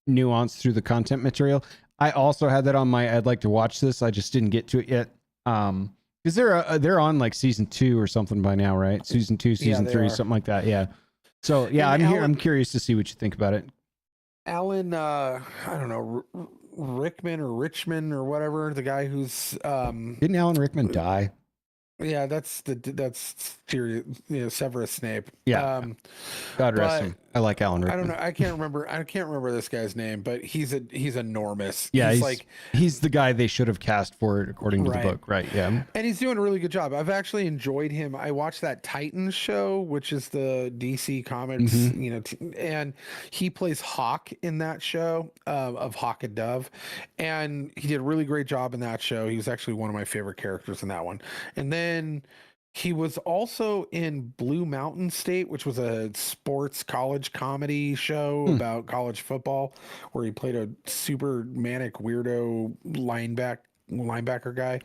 [SPEAKER 1] nuance through the content material. I also had that on my I'd like to watch this. I just didn't get to it yet. Because they're on like season 2 or something by now, right? Season 2, season 3, something like that. Yeah. So yeah, I'm curious to see what you think about it.
[SPEAKER 2] Alan, I don't know, Rickman or Richmond or whatever, the guy who's
[SPEAKER 1] didn't Alan Rickman die?
[SPEAKER 2] Yeah, that's serious, Severus Snape.
[SPEAKER 1] Yeah. God rest him. I like Alan Rickman.
[SPEAKER 2] I don't know. I can't remember this guy's name, but he's enormous.
[SPEAKER 1] Yeah, he's the guy they should have cast for it according to the book, right? Yeah.
[SPEAKER 2] And he's doing a really good job. I've actually enjoyed him. I watched that Titans show, which is the DC Comics, and he plays Hawk in that show, of Hawk and Dove, and he did a really great job in that show. He was actually one of my favorite characters in that one. And then he was also in Blue Mountain State, which was a sports college comedy show about college football, where he played a super manic weirdo linebacker guy.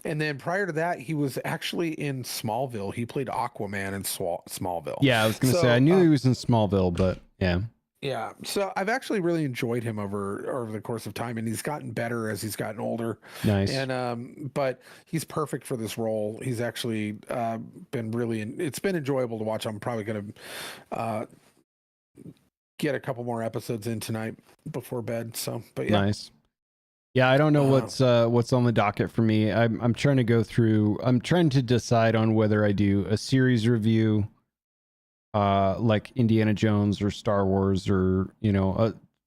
[SPEAKER 2] And then prior to that, he was actually in Smallville. He played Aquaman in Smallville.
[SPEAKER 1] Yeah, I was going to say, I knew he was in Smallville, but yeah.
[SPEAKER 2] Yeah, so I've actually really enjoyed him over the course of time, and he's gotten better as he's gotten older.
[SPEAKER 1] Nice.
[SPEAKER 2] And but he's perfect for this role. He's actually been it's been enjoyable to watch. I'm probably going to get a couple more episodes in tonight before bed. So, but yeah.
[SPEAKER 1] Nice. Yeah, I don't know what's on the docket for me. I'm trying to go through. I'm trying to decide on whether I do a series review, like Indiana Jones or Star Wars or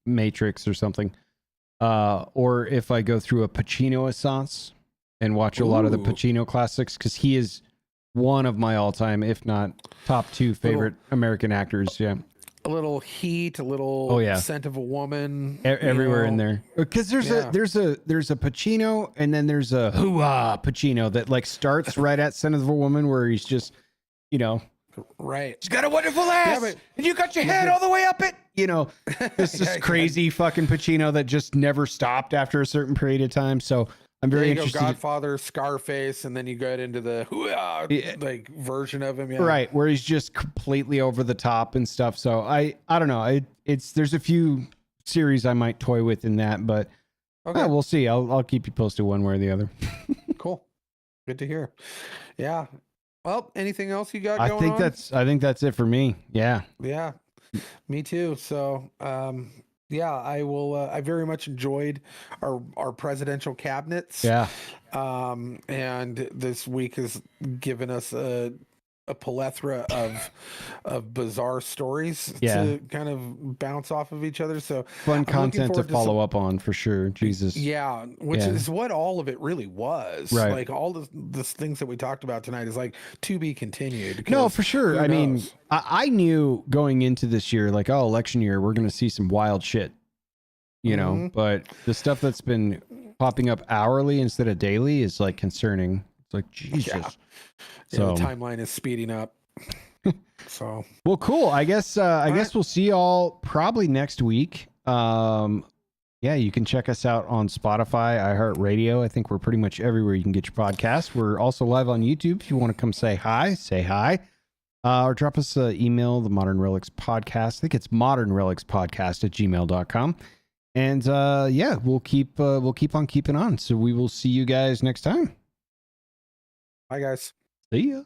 [SPEAKER 1] Matrix or something, or if I go through a Pacino essence and watch a lot of the Pacino classics, because he is one of my all-time, if not top 2 favorite American actors. Yeah.
[SPEAKER 2] A little Heat, a little Scent of a Woman,
[SPEAKER 1] everywhere in there. Because there's a Pacino, and then there's a hoo-ah Pacino that like starts right at Scent of a Woman, where he's just,
[SPEAKER 2] right.
[SPEAKER 1] She's got a wonderful ass, and you got your head all the way up it. This crazy fucking Pacino that just never stopped after a certain period of time. So I'm very interested.
[SPEAKER 2] Godfather, Scarface, and then you get into the like version of him,
[SPEAKER 1] right, where he's just completely over the top and stuff. So I don't know. There's a few series I might toy with in that, but we'll see. I'll keep you posted one way or the other.
[SPEAKER 2] Cool, good to hear. Yeah. Well, anything else you got going on?
[SPEAKER 1] I think that's it for me. Yeah.
[SPEAKER 2] Yeah. Me too. So, yeah, I will. I very much enjoyed our presidential cabinets.
[SPEAKER 1] Yeah.
[SPEAKER 2] And this week has given us a plethora of bizarre stories to kind of bounce off of each other. So
[SPEAKER 1] fun content to follow up on for sure. Jesus.
[SPEAKER 2] Yeah. Which is what all of it really was.
[SPEAKER 1] Right.
[SPEAKER 2] Like all the things that we talked about tonight is like to be continued.
[SPEAKER 1] No, for sure. I mean, I knew going into this year, like, election year, we're going to see some wild shit, but the stuff that's been popping up hourly instead of daily is like concerning. It's like, Jesus.
[SPEAKER 2] Yeah. So the timeline is speeding up. So
[SPEAKER 1] well, cool. I guess we'll see y'all probably next week. Yeah, you can check us out on Spotify, iHeartRadio. I think we're pretty much everywhere you can get your podcasts. We're also live on YouTube. If you want to come say hi. Or drop us an email, the Modern Relics Podcast. I think it's modernrelicspodcast@gmail.com. And we'll keep on keeping on. So we will see you guys next time.
[SPEAKER 2] Bye, guys.
[SPEAKER 1] See ya.